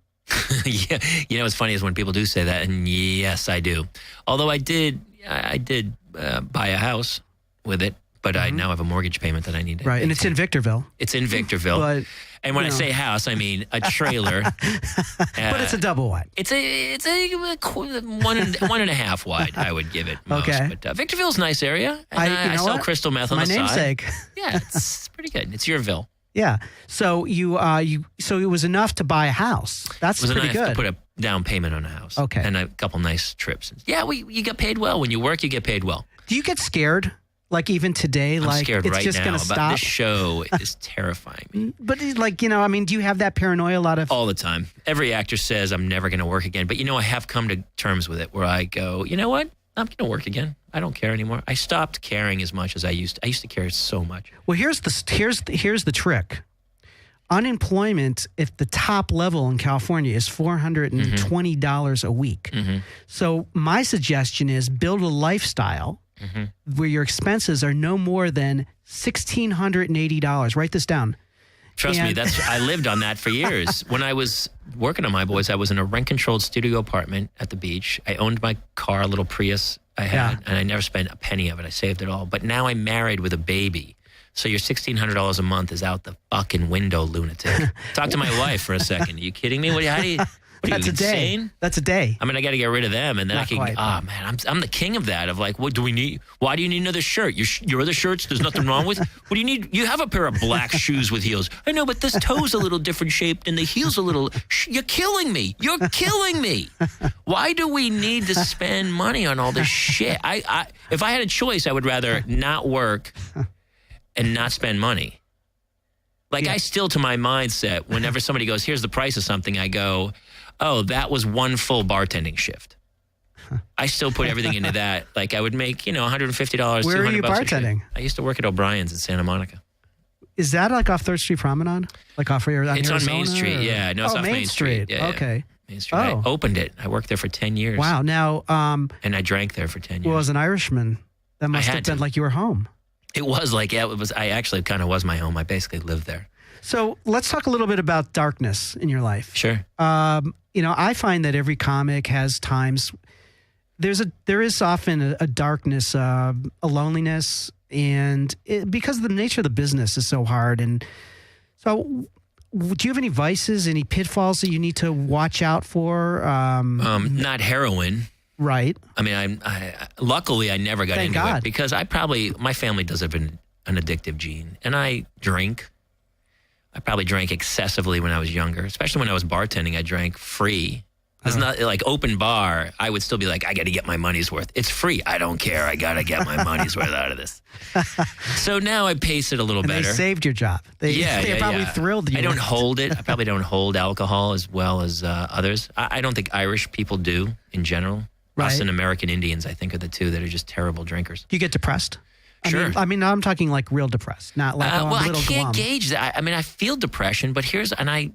[SPEAKER 2] Yeah. What's funny is when people do say that, and yes, I do. Although I did buy a house with it, but I now have a mortgage payment that I need to
[SPEAKER 1] Right, and it's in Victorville.
[SPEAKER 2] It's in Victorville. And when I say house, I mean a trailer.
[SPEAKER 1] But it's a double wide.
[SPEAKER 2] It's a 1.5 wide, I would give it most.
[SPEAKER 1] Okay.
[SPEAKER 2] But Victorville's a nice area. And I sell crystal meth on the side.
[SPEAKER 1] My namesake.
[SPEAKER 2] Yeah, it's pretty good. It's Yourville.
[SPEAKER 1] Yeah. So so it was enough to buy a house. That's pretty good. It was enough
[SPEAKER 2] to put a down payment on a house.
[SPEAKER 1] Okay.
[SPEAKER 2] And a couple nice trips. Yeah, you get paid well. When you work, you get paid well.
[SPEAKER 1] Do you get scared? Even today,
[SPEAKER 2] I'm scared
[SPEAKER 1] it's
[SPEAKER 2] right
[SPEAKER 1] just going to
[SPEAKER 2] stop.
[SPEAKER 1] stop.
[SPEAKER 2] This show is terrifying me.
[SPEAKER 1] But do you have that paranoia a lot of?
[SPEAKER 2] All the time. Every actor says I'm never going to work again. But I have come to terms with it where I go, you know what? I'm going to work again. I don't care anymore. I stopped caring as much as I used to. I used to care so much.
[SPEAKER 1] Well, here's the trick. Unemployment at the top level in California is $420 a week.
[SPEAKER 2] Mm-hmm.
[SPEAKER 1] So my suggestion is build a lifestyle where your expenses are no more than $1,680. Write this down.
[SPEAKER 2] Trust me, I lived on that for years. When I was working on My Boys, I was in a rent-controlled studio apartment at the beach. I owned my car, a little Prius I had, and I never spent a penny of it. I saved it all. But now I'm married with a baby. So your $1,600 a month is out the fucking window, lunatic. Talk to my wife for a second. Are you kidding me? What are you
[SPEAKER 1] That's a
[SPEAKER 2] insane?
[SPEAKER 1] Day. That's a day.
[SPEAKER 2] I mean, I got to get rid of them, and then
[SPEAKER 1] Not quite.
[SPEAKER 2] man, I'm the king of that. Of what do we need? Why do you need another shirt? Your other shirts, there's nothing wrong with. What do you need? You have a pair of black shoes with heels. I know, but this toe's a little different shaped, and the heel's a little. You're killing me. You're killing me. Why do we need to spend money on all this shit? If I had a choice, I would rather not work and not spend money. I still, to my mindset, whenever somebody goes, here's the price of something, I go, oh, that was one full bartending shift. I still put everything into that. I would make, $150,
[SPEAKER 1] Where are you
[SPEAKER 2] $200
[SPEAKER 1] bartending?
[SPEAKER 2] I used to work at O'Brien's in Santa Monica.
[SPEAKER 1] Is that off 3rd Street Promenade? Off of Arizona?
[SPEAKER 2] It's on Main Street, yeah. No, it's off Main Street. Yeah,
[SPEAKER 1] okay.
[SPEAKER 2] Main Street. I opened it. I worked there for 10 years.
[SPEAKER 1] Wow. Now,
[SPEAKER 2] and I drank there for 10 years.
[SPEAKER 1] Well, as an Irishman, that must have been like you were home.
[SPEAKER 2] It was it was. I actually kind of was my home. I basically lived there.
[SPEAKER 1] So let's talk a little bit about darkness in your life.
[SPEAKER 2] Sure.
[SPEAKER 1] I find that every comic has times. There is often a darkness, a loneliness, and because the nature of the business is so hard. And so, do you have any vices, any pitfalls that you need to watch out for?
[SPEAKER 2] Not heroin.
[SPEAKER 1] Right.
[SPEAKER 2] I mean, luckily I never got into it because my family does have an addictive gene, and I drink. I probably drank excessively when I was younger, especially when I was bartending. I drank free. It's not open bar. I would still be I got to get my money's worth. It's free. I don't care. I got to get my money's worth out of this. So now I pace it a little better.
[SPEAKER 1] They saved your job. They're probably thrilled you.
[SPEAKER 2] I don't hold it. I probably don't hold alcohol as well as others. I don't think Irish people do in general.
[SPEAKER 1] Right.
[SPEAKER 2] Us and American Indians, I think, are the two that are just terrible drinkers.
[SPEAKER 1] Do you get depressed?
[SPEAKER 2] Sure.
[SPEAKER 1] I mean, I'm talking real depressed, not a little
[SPEAKER 2] I can't
[SPEAKER 1] glum.
[SPEAKER 2] gauge that. I mean, I feel depression, but I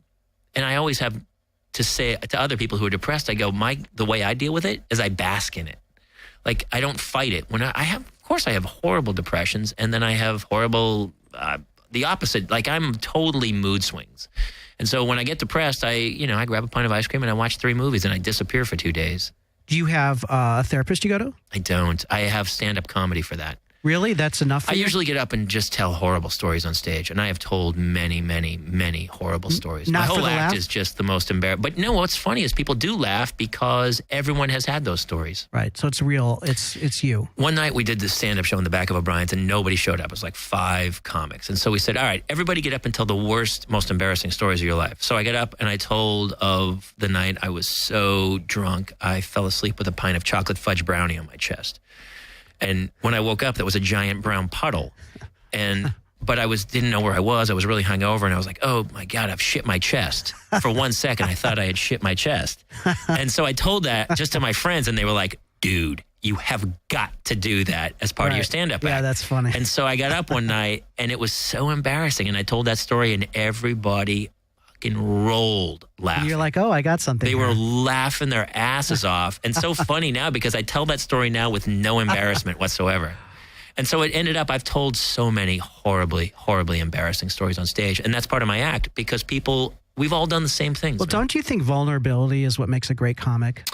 [SPEAKER 2] always have to say to other people who are depressed, I go, the way I deal with it is I bask in it. I don't fight it. When I have horrible depressions, and then I have horrible, the opposite. I'm totally mood swings. And so when I get depressed, I grab a pint of ice cream and I watch 3 movies and I disappear for 2 days.
[SPEAKER 1] Do you have a therapist you go to?
[SPEAKER 2] I don't. I have stand-up comedy for that.
[SPEAKER 1] Really? That's enough for
[SPEAKER 2] I
[SPEAKER 1] you?
[SPEAKER 2] usually get up and just tell horrible stories on stage, and I have told many, many, many horrible stories.
[SPEAKER 1] Not
[SPEAKER 2] My
[SPEAKER 1] for
[SPEAKER 2] whole
[SPEAKER 1] the
[SPEAKER 2] act
[SPEAKER 1] laugh?
[SPEAKER 2] is just the most embarrassing. But no, what's funny is people do laugh because everyone has had those stories.
[SPEAKER 1] Right. So it's real. It's you.
[SPEAKER 2] One night we did this stand-up show in the back of O'Brien's, and nobody showed up. It was like 5 comics. And so we said, all right, everybody get up and tell the worst, most embarrassing stories of your life. So I got up and I told of the night I was so drunk, I fell asleep with a pint of chocolate fudge brownie on my chest. And when I woke up, there was a giant brown puddle. But I didn't know where I was. I was really hungover, and I was like, oh, my God, I've shit my chest. For 1 second, I thought I had shit my chest. And so I told that just to my friends, and they were like, dude, you have got to do that as part of your stand-up act.
[SPEAKER 1] Yeah, that's funny.
[SPEAKER 2] And so I got up one night, and it was so embarrassing. And I told that story, and everybody fucking rolled laughing.
[SPEAKER 1] You're like, oh, I got something.
[SPEAKER 2] They were laughing their asses off. And so funny now because I tell that story now with no embarrassment whatsoever. And so it ended up, I've told so many horribly, horribly embarrassing stories on stage. And that's part of my act because we've all done the same things.
[SPEAKER 1] Well, don't you think vulnerability is what makes a great comic?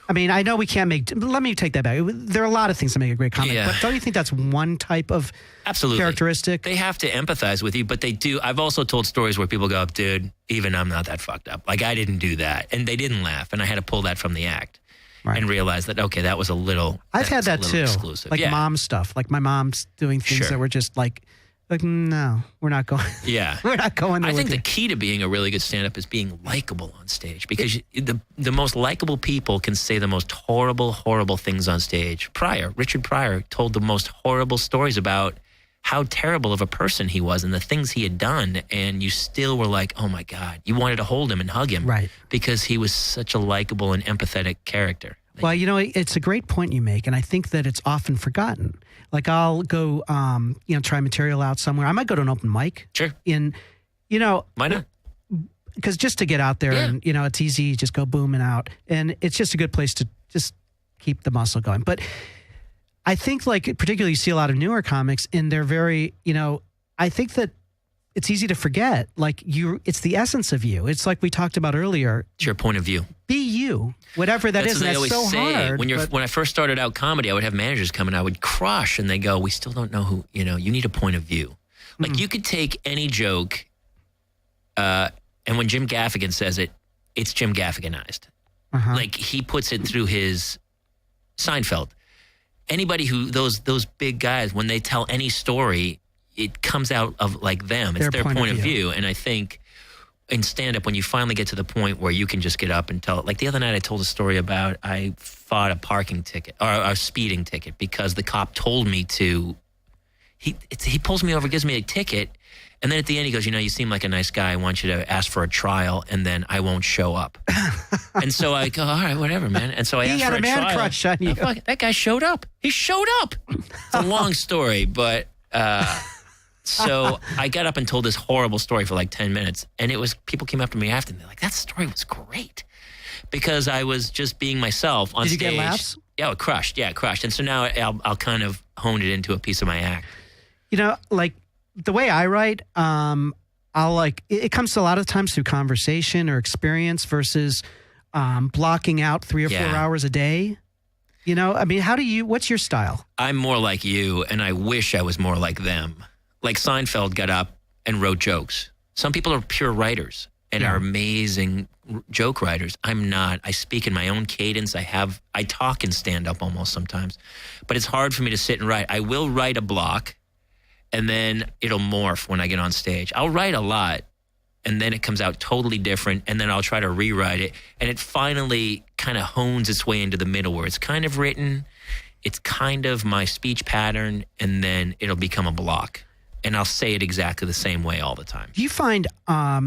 [SPEAKER 1] I mean, I know we can't let me take that back. There are a lot of things that make a great comic, but don't you think that's one type of characteristic?
[SPEAKER 2] They have to empathize with you, but they do. I've also told stories where people go, dude, even I'm not that fucked up. Like, I didn't do that. And they didn't laugh. And I had to pull that from the act. Right. And realize that, okay, that was a little
[SPEAKER 1] I've had that too.
[SPEAKER 2] Exclusive.
[SPEAKER 1] Like mom stuff. Like my mom's doing things that were just like, no, we're not going.
[SPEAKER 2] Yeah.
[SPEAKER 1] We're not going there.
[SPEAKER 2] I think the key to being a really good stand-up is being likable on stage because the most likable people can say the most horrible, horrible things on stage. Richard Pryor told the most horrible stories about how terrible of a person he was and the things he had done, and you still were like, oh my God, you wanted to hold him and hug him.
[SPEAKER 1] Right.
[SPEAKER 2] Because he was such a likable and empathetic character.
[SPEAKER 1] Well, it's a great point you make, and I think that it's often forgotten. Like I'll go, try material out somewhere. I might go to an open mic.
[SPEAKER 2] Sure.
[SPEAKER 1] Why not? Because just to get out there and, it's easy, just go boom and out. And it's just a good place to just keep the muscle going. But I think particularly you see a lot of newer comics and they're very, I think that it's easy to forget. It's the essence of you. It's like we talked about earlier.
[SPEAKER 2] It's your point of view.
[SPEAKER 1] Be you, whatever that is.
[SPEAKER 2] That's what they always say.
[SPEAKER 1] Hard.
[SPEAKER 2] When I first started out comedy, I would have managers come and I would crush, and they go, "We still don't know who. You need a point of view. Like you could take any joke, and when Jim Gaffigan says it, it's Jim Gaffiganized. Like he puts it through his Seinfeld. Anybody who those big guys, when they tell any story, it comes out of like them. It's their point of view. And I think in stand-up, when you finally get to the point where you can just get up and tell it. Like the other night I told a story about I fought a parking ticket or a speeding ticket because the cop told me to. He pulls me over, gives me a ticket, and then at the end he goes, you seem like a nice guy. I want you to ask for a trial, and then I won't show up. And so I go, all right, whatever, man. And so I asked for a trial. He had a man
[SPEAKER 1] crush on you.
[SPEAKER 2] That guy showed up. He showed up. It's a long story, but so I got up and told this horrible story for like 10 minutes, and people came up to me after, and they're like, that story was great. Because I was just being myself on stage.
[SPEAKER 1] Did you get laughs?
[SPEAKER 2] Yeah, it crushed. And so now I'll kind of hone it into a piece of my act.
[SPEAKER 1] The way I write, it comes a lot of times through conversation or experience versus blocking out 3 or 4 hours a day. What's your style? I'm
[SPEAKER 2] more like you, and I wish I was more like them. Like Seinfeld got up and wrote jokes. Some people are pure writers and are amazing joke writers. I'm not. I speak in my own cadence. I talk in stand-up almost sometimes. But it's hard for me to sit and write. I will write a block, and then it'll morph when I get on stage. I'll write a lot, and then it comes out totally different, and then I'll try to rewrite it, and it finally kind of hones its way into the middle where it's kind of written, it's kind of my speech pattern, and then it'll become a block. And I'll say it exactly the same way all the time.
[SPEAKER 1] Do you find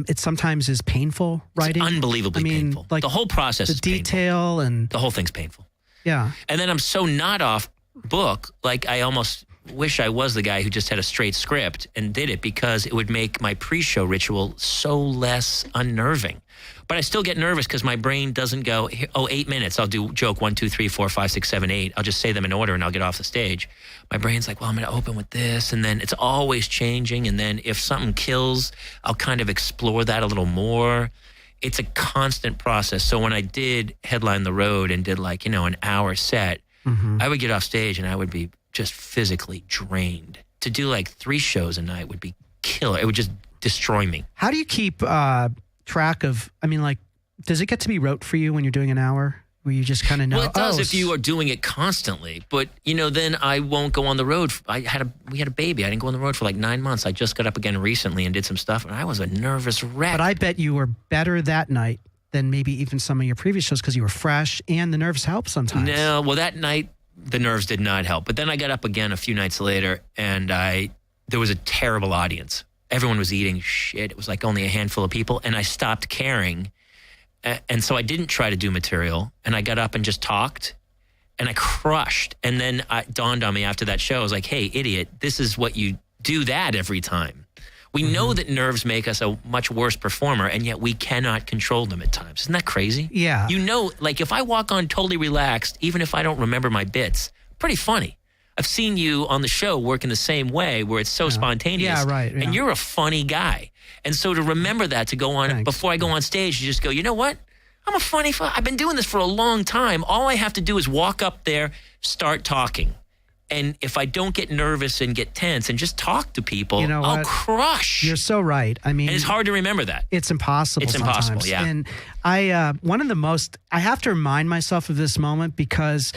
[SPEAKER 1] it sometimes is painful writing?
[SPEAKER 2] It's unbelievably painful. Like the whole process is painful. The detail and...
[SPEAKER 1] The
[SPEAKER 2] whole thing's painful.
[SPEAKER 1] Yeah.
[SPEAKER 2] And then I'm so not off book, like I almost wish I was the guy who just had a straight script and did it because it would make my pre-show ritual so less unnerving. But I still get nervous because my brain doesn't go, 8 minutes, I'll do joke 1, 2, 3, 4, 5, 6, 7, 8. I'll just say them in order and I'll get off the stage. My brain's like, well, I'm going to open with this. And then it's always changing. And then if something kills, I'll kind of explore that a little more. It's a constant process. So when I did headline the road and did an hour set, I would get off stage and I would be just physically drained. To do like 3 shows a night would be killer. It would just destroy me.
[SPEAKER 1] How do you keep track of, I mean, like, does it get to be rote for you when you're doing an hour? Where you just kind of know?
[SPEAKER 2] Well, it does if you are doing it constantly. But, then I won't go on the road. We had a baby. I didn't go on the road for like 9 months. I just got up again recently and did some stuff. And I was a nervous wreck.
[SPEAKER 1] But I bet you were better that night than maybe even some of your previous shows because you were fresh and the nerves help sometimes.
[SPEAKER 2] No, well, that night, the nerves did not help. But then I got up again a few nights later and there was a terrible audience. Everyone was eating shit. It was like only a handful of people. And I stopped caring. And so I didn't try to do material, and I got up and just talked, and I crushed. And then it dawned on me after that show, I was like, hey, idiot, this is what you do that every time. We know that nerves make us a much worse performer, and yet we cannot control them at times. Isn't that crazy?
[SPEAKER 1] Yeah.
[SPEAKER 2] Like if I walk on totally relaxed, even if I don't remember my bits, pretty funny. I've seen you on the show work in the same way where it's so spontaneous.
[SPEAKER 1] Yeah, right. Yeah.
[SPEAKER 2] And you're a funny guy. And so to remember that, to go on, before I go on stage, you just go, you know what? I'm a funny I've been doing this for a long time. All I have to do is walk up there, start talking. And if I don't get nervous and get tense and just talk to people, I'll crush.
[SPEAKER 1] You're so right. I mean,
[SPEAKER 2] and it's hard to remember that.
[SPEAKER 1] It's impossible.
[SPEAKER 2] It's
[SPEAKER 1] sometimes.
[SPEAKER 2] impossible, yeah.
[SPEAKER 1] And I have to remind myself of this moment because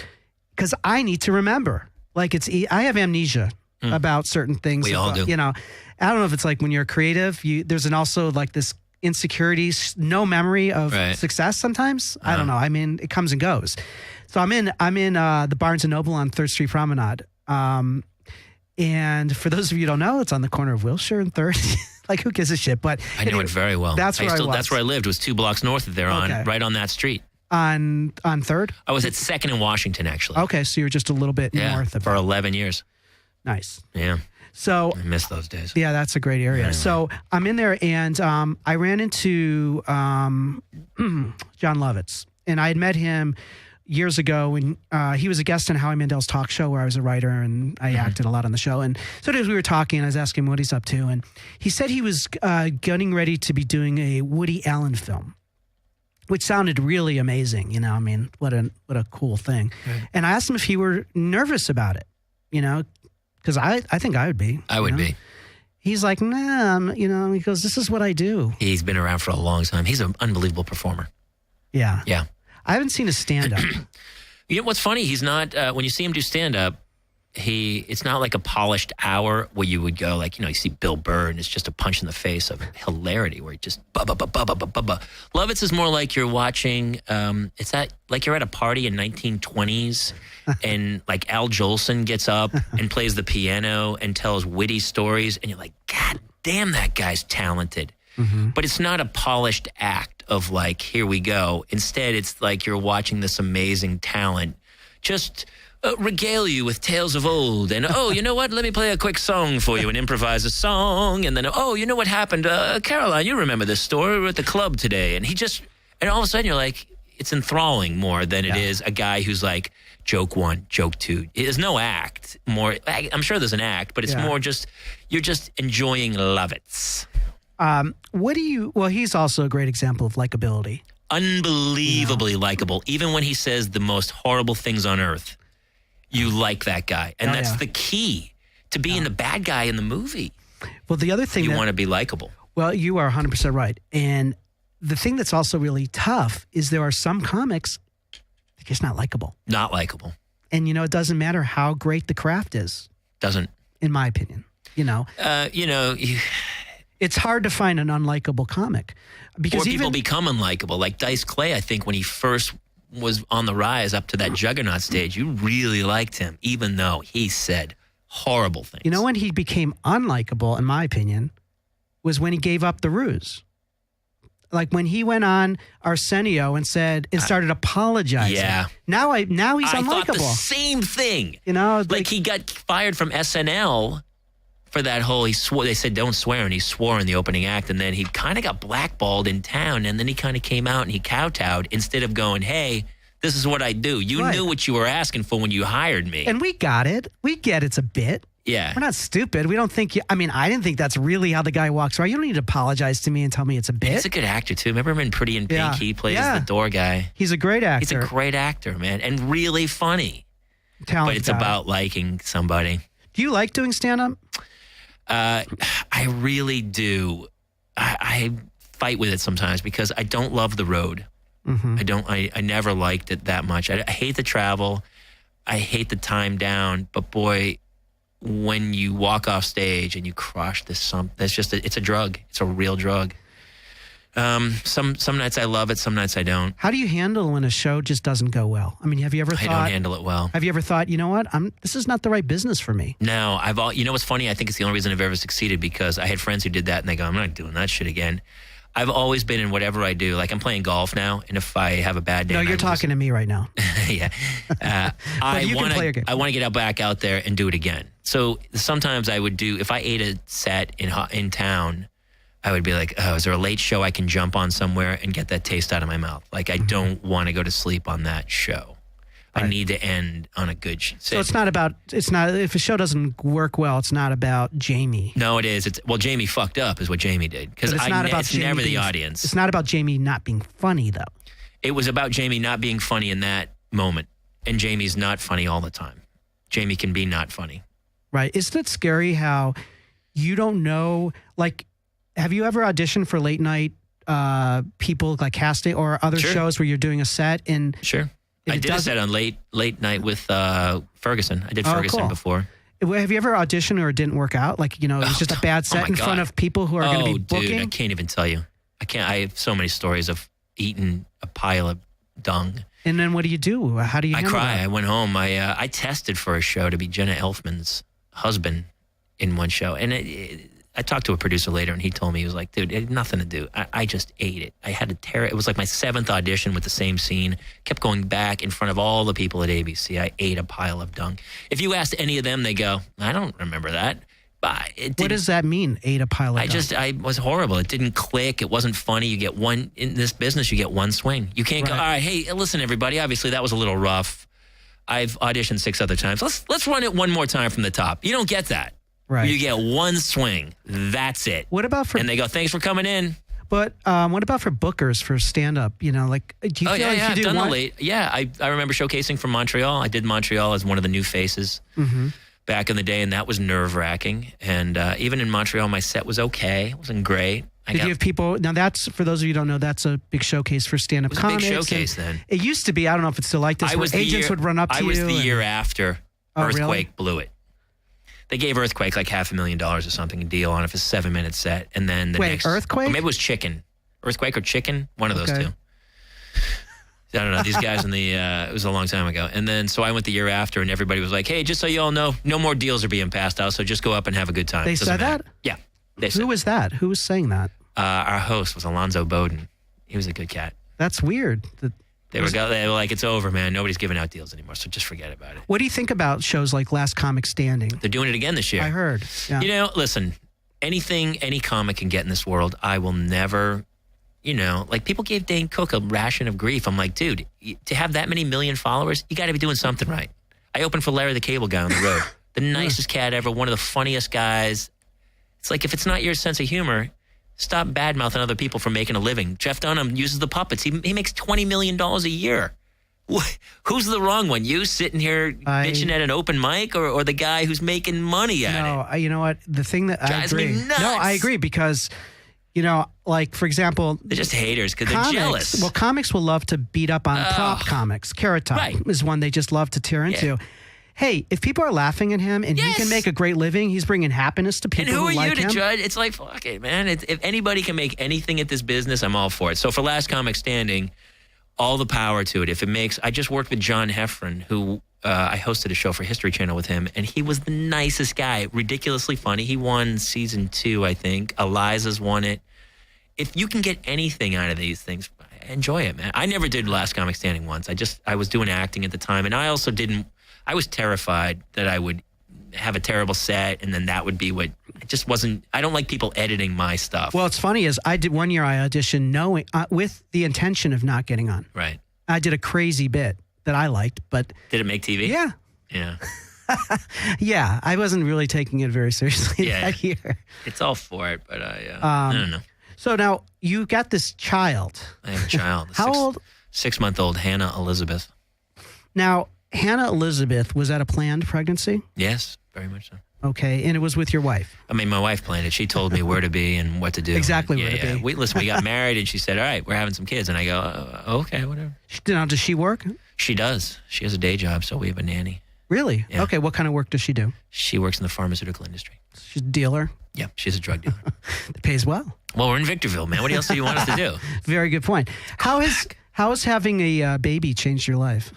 [SPEAKER 1] I need to remember. Like I have amnesia about certain things.
[SPEAKER 2] We all do.
[SPEAKER 1] I don't know if it's like when you're creative, there's also like this insecurities, no memory of success sometimes. I don't know. I mean, it comes and goes. So I'm in the Barnes & Noble on 3rd Street Promenade. And for those of you who don't know, it's on the corner of Wilshire and 3rd. Like, who gives a shit? But
[SPEAKER 2] I know it very well.
[SPEAKER 1] That's where I was.
[SPEAKER 2] That's where I lived. It was 2 blocks north of there, right on that street.
[SPEAKER 1] On 3rd?
[SPEAKER 2] I was at 2nd and Washington, actually.
[SPEAKER 1] Okay, so you were just a little bit north of
[SPEAKER 2] for 11 years.
[SPEAKER 1] Nice.
[SPEAKER 2] Yeah.
[SPEAKER 1] So
[SPEAKER 2] I miss those days.
[SPEAKER 1] Yeah, that's a great area. Anyway. So I'm in there, and I ran into John Lovitz, and I had met him years ago when he was a guest on Howie Mandel's talk show where I was a writer and I acted a lot on the show. And so as we were talking, I was asking him what he's up to, and he said he was getting ready to be doing a Woody Allen film, which sounded really amazing. I mean, what a cool thing. Right. And I asked him if he were nervous about it, because I think I would be.
[SPEAKER 2] I would be.
[SPEAKER 1] He's like, nah, he goes, this is what I do.
[SPEAKER 2] He's been around for a long time. He's an unbelievable performer.
[SPEAKER 1] Yeah.
[SPEAKER 2] Yeah.
[SPEAKER 1] I haven't seen a stand-up.
[SPEAKER 2] You know what's funny? He's not, when you see him do stand-up, it's not like a polished hour where you would go like, you see Bill Burr and it's just a punch in the face of hilarity where he just ba-ba-ba-ba-ba-ba-ba. Lovitz is more like you're watching, it's that like you're at a party in 1920s and like Al Jolson gets up and plays the piano and tells witty stories and you're like, God damn, that guy's talented. Mm-hmm. But it's not a polished act of like, here we go. Instead, it's like you're watching this amazing talent just regale you with tales of old. And, you know what? Let me play a quick song for you and improvise a song. And then, you know what happened? Caroline, you remember this story? We were at the club today. And and all of a sudden you're like, it's enthralling more than it is a guy who's like, joke 1, joke 2. There's no act. I'm sure there's an act, but it's more just, you're just enjoying Lovitz.
[SPEAKER 1] He's also a great example of likability.
[SPEAKER 2] Unbelievably likable. Even when he says the most horrible things on earth, you like that guy. And that's the key to being the bad guy in the movie.
[SPEAKER 1] Well, the other thing
[SPEAKER 2] you want to be likable.
[SPEAKER 1] Well, you are 100% right. And the thing that's also really tough is there are some comics that are just not likable.
[SPEAKER 2] Not likable.
[SPEAKER 1] And, it doesn't matter how great the craft is.
[SPEAKER 2] Doesn't.
[SPEAKER 1] In my opinion. It's hard to find an unlikable comic. Because
[SPEAKER 2] people become unlikable. Like Dice Clay, I think when he first was on the rise up to that Juggernaut stage, you really liked him, even though he said horrible things.
[SPEAKER 1] When he became unlikable, in my opinion, was when he gave up the ruse. Like when he went on Arsenio and started apologizing.
[SPEAKER 2] Yeah.
[SPEAKER 1] Now he's unlikable.
[SPEAKER 2] I thought the same thing. Like he got fired from SNL for that whole, he swore, they said don't swear, and he swore in the opening act, and then he kind of got blackballed in town, and then he kind of came out and he kowtowed instead of going, hey, this is what I do. You knew what you were asking for when you hired me.
[SPEAKER 1] And we got it. We get it's a bit.
[SPEAKER 2] Yeah.
[SPEAKER 1] We're not stupid. We don't think, I didn't think that's really how the guy walks around. You don't need to apologize to me and tell me it's a bit.
[SPEAKER 2] He's a good actor, too. Remember him in Pretty in Pink? He plays the door guy.
[SPEAKER 1] He's a great actor.
[SPEAKER 2] He's a great actor, man, and really funny.
[SPEAKER 1] Talented
[SPEAKER 2] but it's
[SPEAKER 1] guy.
[SPEAKER 2] about liking somebody.
[SPEAKER 1] Do you like doing stand-up?
[SPEAKER 2] I really do. I fight with it sometimes because I don't love the road. I never liked it that much. I hate the travel. I hate the time down. But boy, when you walk off stage and you crush this, that's just it's a drug. It's a real drug. Some nights I love it. Some nights I don't.
[SPEAKER 1] How do you handle when a show just doesn't go well? I mean, have you ever thought?
[SPEAKER 2] I don't handle it well.
[SPEAKER 1] Have you ever thought, you know what? This is not the right business for me.
[SPEAKER 2] No, you know what's funny? I think it's the only reason I've ever succeeded because I had friends who did that and they go, I'm not doing that shit again. I've always been in whatever I do. Like I'm playing golf now, and if I have a bad day,
[SPEAKER 1] No, you're talking to me right now.
[SPEAKER 2] yeah, I want to get back out there and do it again. So sometimes I would do if I ate a set in town. I would be like, oh, is there a late show I can jump on somewhere and get that taste out of my mouth? Like, I don't want to go to sleep on that show. Right. I need to end on a good show.
[SPEAKER 1] So it's not, if a show doesn't work well, it's not about Jamie.
[SPEAKER 2] No, it is. Well, Jamie fucked up is what Jamie did. Because it's never the audience.
[SPEAKER 1] It's not about Jamie not being funny, though.
[SPEAKER 2] It was about Jamie not being funny in that moment. And Jamie's not funny all the time. Jamie can be not funny.
[SPEAKER 1] Right. Isn't it scary how you don't know, like, have you ever auditioned for late night people like casting or other shows where you're doing a set? And
[SPEAKER 2] sure. I did a set on late night with Ferguson. I did Ferguson before.
[SPEAKER 1] Have you ever auditioned or it didn't work out? Like, it was just a bad set in front of people who are going to be booking?
[SPEAKER 2] Dude, I can't even tell you. I have so many stories of eating a pile of dung.
[SPEAKER 1] And then what do you do? How do you handle
[SPEAKER 2] cry.
[SPEAKER 1] that?
[SPEAKER 2] I went home. I tested for a show to be Jenna Elfman's husband in one show. And I talked to a producer later, and he told me, he was like, dude, it had nothing to do. I just ate it. I had to tear it. It was like my 7th audition with the same scene. Kept going back in front of all the people at ABC. I ate a pile of dung. If you asked any of them, they go, I don't remember that. But
[SPEAKER 1] what does that mean, ate a pile of dung?
[SPEAKER 2] I was horrible. It didn't click. It wasn't funny. You get one, in this business, you get one swing. You can't go, all right, hey, listen, everybody, obviously that was a little rough. I've auditioned 6 other times. Let's run it one more time from the top. You don't get that.
[SPEAKER 1] Right.
[SPEAKER 2] You get one swing. That's it.
[SPEAKER 1] What about
[SPEAKER 2] and they go, thanks for coming in.
[SPEAKER 1] But what about for bookers for stand-up? Do you feel like you do
[SPEAKER 2] I've done the late. Yeah, I remember showcasing from Montreal. I did Montreal as one of the new faces back in the day, and that was nerve-wracking. And even in Montreal, my set was okay. It wasn't great.
[SPEAKER 1] Did you have people? Now, that's, for those of you who don't know, that's a big showcase for stand-up comics.
[SPEAKER 2] It was a big showcase then.
[SPEAKER 1] It used to be. I don't know if it's still like this, where agents would run up to you.
[SPEAKER 2] I was the year after Earthquake
[SPEAKER 1] really?
[SPEAKER 2] blew it. They gave Earthquake like $500,000 or something, a deal on it for a 7-minute set. And then
[SPEAKER 1] Earthquake?
[SPEAKER 2] Or maybe it was Chicken. Earthquake or Chicken? One of those two. I don't know. These guys it was a long time ago. And then, so I went the year after, and everybody was like, hey, just so you all know, no more deals are being passed out, so just go up and have a good time.
[SPEAKER 1] They said that?
[SPEAKER 2] Yeah.
[SPEAKER 1] Who was that? Who was saying that?
[SPEAKER 2] Our host was Alonzo Bowden. He was a good cat.
[SPEAKER 1] That's weird.
[SPEAKER 2] They were like, it's over, man. Nobody's giving out deals anymore, so just forget about it.
[SPEAKER 1] What do you think about shows like Last Comic Standing?
[SPEAKER 2] They're doing it again this year.
[SPEAKER 1] I heard. Yeah.
[SPEAKER 2] Listen, anything any comic can get in this world, I will never, like people gave Dane Cook a ration of grief. I'm like, dude, to have that many million followers, you got to be doing something right. I opened for Larry the Cable Guy on the road. The nicest cat ever, one of the funniest guys. It's like, if it's not your sense of humor, stop bad-mouthing other people for making a living. Jeff Dunham uses the puppets. He makes $20 million a year. Who's the wrong one? You sitting here bitching at an open mic, or the guy who's making money at it?
[SPEAKER 1] No, you know what? The thing that
[SPEAKER 2] drives me nuts.
[SPEAKER 1] No, I agree because, like, for example...
[SPEAKER 2] They're just haters because they're jealous.
[SPEAKER 1] Well, comics will love to beat up on prop comics. Carrot Top is one they just love to tear into. Yeah. Hey, if people are laughing at him and he can make a great living, he's bringing happiness to people who like him.
[SPEAKER 2] And who are you to judge? It's like, fuck it, man. If anybody can make anything at this business, I'm all for it. So for Last Comic Standing, all the power to it. I just worked with John Heffron, who I hosted a show for History Channel with him, and he was the nicest guy, ridiculously funny. He won season 2, I think. Eliza's won it. If you can get anything out of these things, enjoy it, man. I never did Last Comic Standing once. I was doing acting at the time, and I also didn't. I was terrified that I would have a terrible set, and then that would be what. It just wasn't. I don't like people editing my stuff.
[SPEAKER 1] Well, it's funny is I did one year. I auditioned knowing with the intention of not getting on.
[SPEAKER 2] Right.
[SPEAKER 1] I did a crazy bit that I liked, but
[SPEAKER 2] did it make TV?
[SPEAKER 1] Yeah.
[SPEAKER 2] Yeah.
[SPEAKER 1] Yeah, I wasn't really taking it very seriously that year.
[SPEAKER 2] It's all for it, but I don't know.
[SPEAKER 1] So now you got this child.
[SPEAKER 2] I have a child.
[SPEAKER 1] How old?
[SPEAKER 2] 6-month-old Hannah Elizabeth.
[SPEAKER 1] Now, Hannah Elizabeth, was that a planned pregnancy?
[SPEAKER 2] Yes, very much so.
[SPEAKER 1] Okay, and it was with your wife?
[SPEAKER 2] I mean, my wife planned it. She told me where to be and what to do.
[SPEAKER 1] Exactly
[SPEAKER 2] and,
[SPEAKER 1] where to be.
[SPEAKER 2] We got married, and she said, all right, we're having some kids. And I go, okay, whatever.
[SPEAKER 1] Now, does she work?
[SPEAKER 2] She does. She has a day job, so we have a nanny.
[SPEAKER 1] Really?
[SPEAKER 2] Yeah.
[SPEAKER 1] Okay, what kind of work does she do?
[SPEAKER 2] She works in the pharmaceutical industry.
[SPEAKER 1] She's a dealer?
[SPEAKER 2] Yeah, she's a drug dealer.
[SPEAKER 1] It pays well.
[SPEAKER 2] Well, we're in Victorville, man. What else do you want us to do?
[SPEAKER 1] Very good point. How has having a baby changed your life?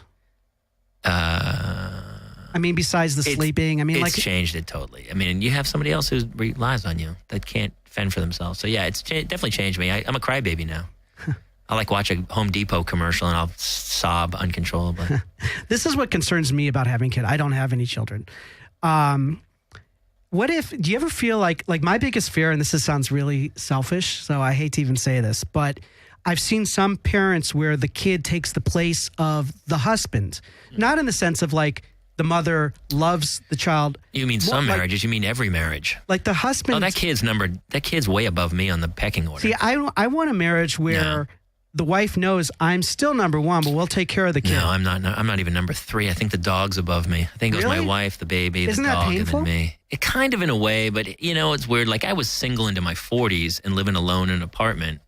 [SPEAKER 1] I mean, besides the sleeping, I mean,
[SPEAKER 2] it's changed it totally. I mean, you have somebody else who relies on you that can't fend for themselves. So yeah, it's definitely changed me. I'm a crybaby now. I like watch a Home Depot commercial and I'll sob uncontrollably.
[SPEAKER 1] This is what concerns me about having kids. I don't have any children. Do you ever feel like my biggest fear, and sounds really selfish, so I hate to even say this, but I've seen some parents where the kid takes the place of the husband, not in the sense of like the mother loves the child.
[SPEAKER 2] You mean some marriages? You mean every marriage?
[SPEAKER 1] Like the husband.
[SPEAKER 2] Oh, that kid's way above me on the pecking order.
[SPEAKER 1] See, I want a marriage where the wife knows I'm still number one, but we'll take care of the kid.
[SPEAKER 2] No, I'm not. I'm not even number 3. I think the dog's above me. I think it was my wife, the baby, the dog, and then me. It kind of in a way, but it's weird. Like I was single into my 40s and living alone in an apartment,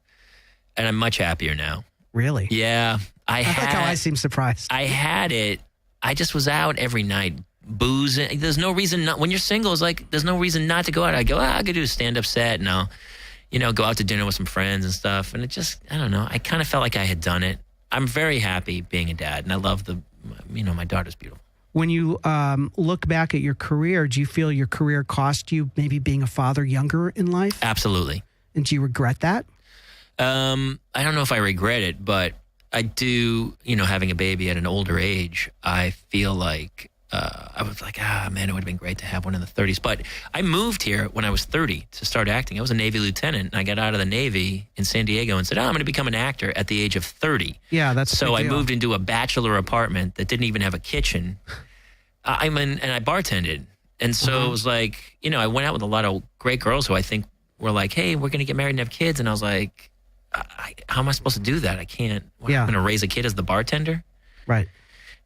[SPEAKER 2] and I'm much happier now.
[SPEAKER 1] Really?
[SPEAKER 2] Yeah.
[SPEAKER 1] I like how I seem surprised.
[SPEAKER 2] I had it. I just was out every night, boozing. There's no reason not. When you're single, it's like there's no reason not to go out. I go, I could do a stand-up set, and I'll, go out to dinner with some friends and stuff. And it just, I don't know. I kind of felt like I had done it. I'm very happy being a dad, and I love my daughter's beautiful.
[SPEAKER 1] When you look back at your career, do you feel your career cost you maybe being a father younger in life?
[SPEAKER 2] Absolutely.
[SPEAKER 1] And do you regret that?
[SPEAKER 2] I don't know if I regret it, but I do, having a baby at an older age, I feel like I was like, man, it would have been great to have one in the 30s. But I moved here when I was 30 to start acting. I was a Navy lieutenant, and I got out of the Navy in San Diego and said, I'm going to become an actor at the age of 30.
[SPEAKER 1] Yeah, that's
[SPEAKER 2] so I moved into a bachelor apartment that didn't even have a kitchen. And I bartended. And so it was like, I went out with a lot of great girls who I think were like, hey, we're going to get married and have kids. And I was like, how am I supposed to do that? I can't. I'm going to raise a kid as the bartender?
[SPEAKER 1] Right.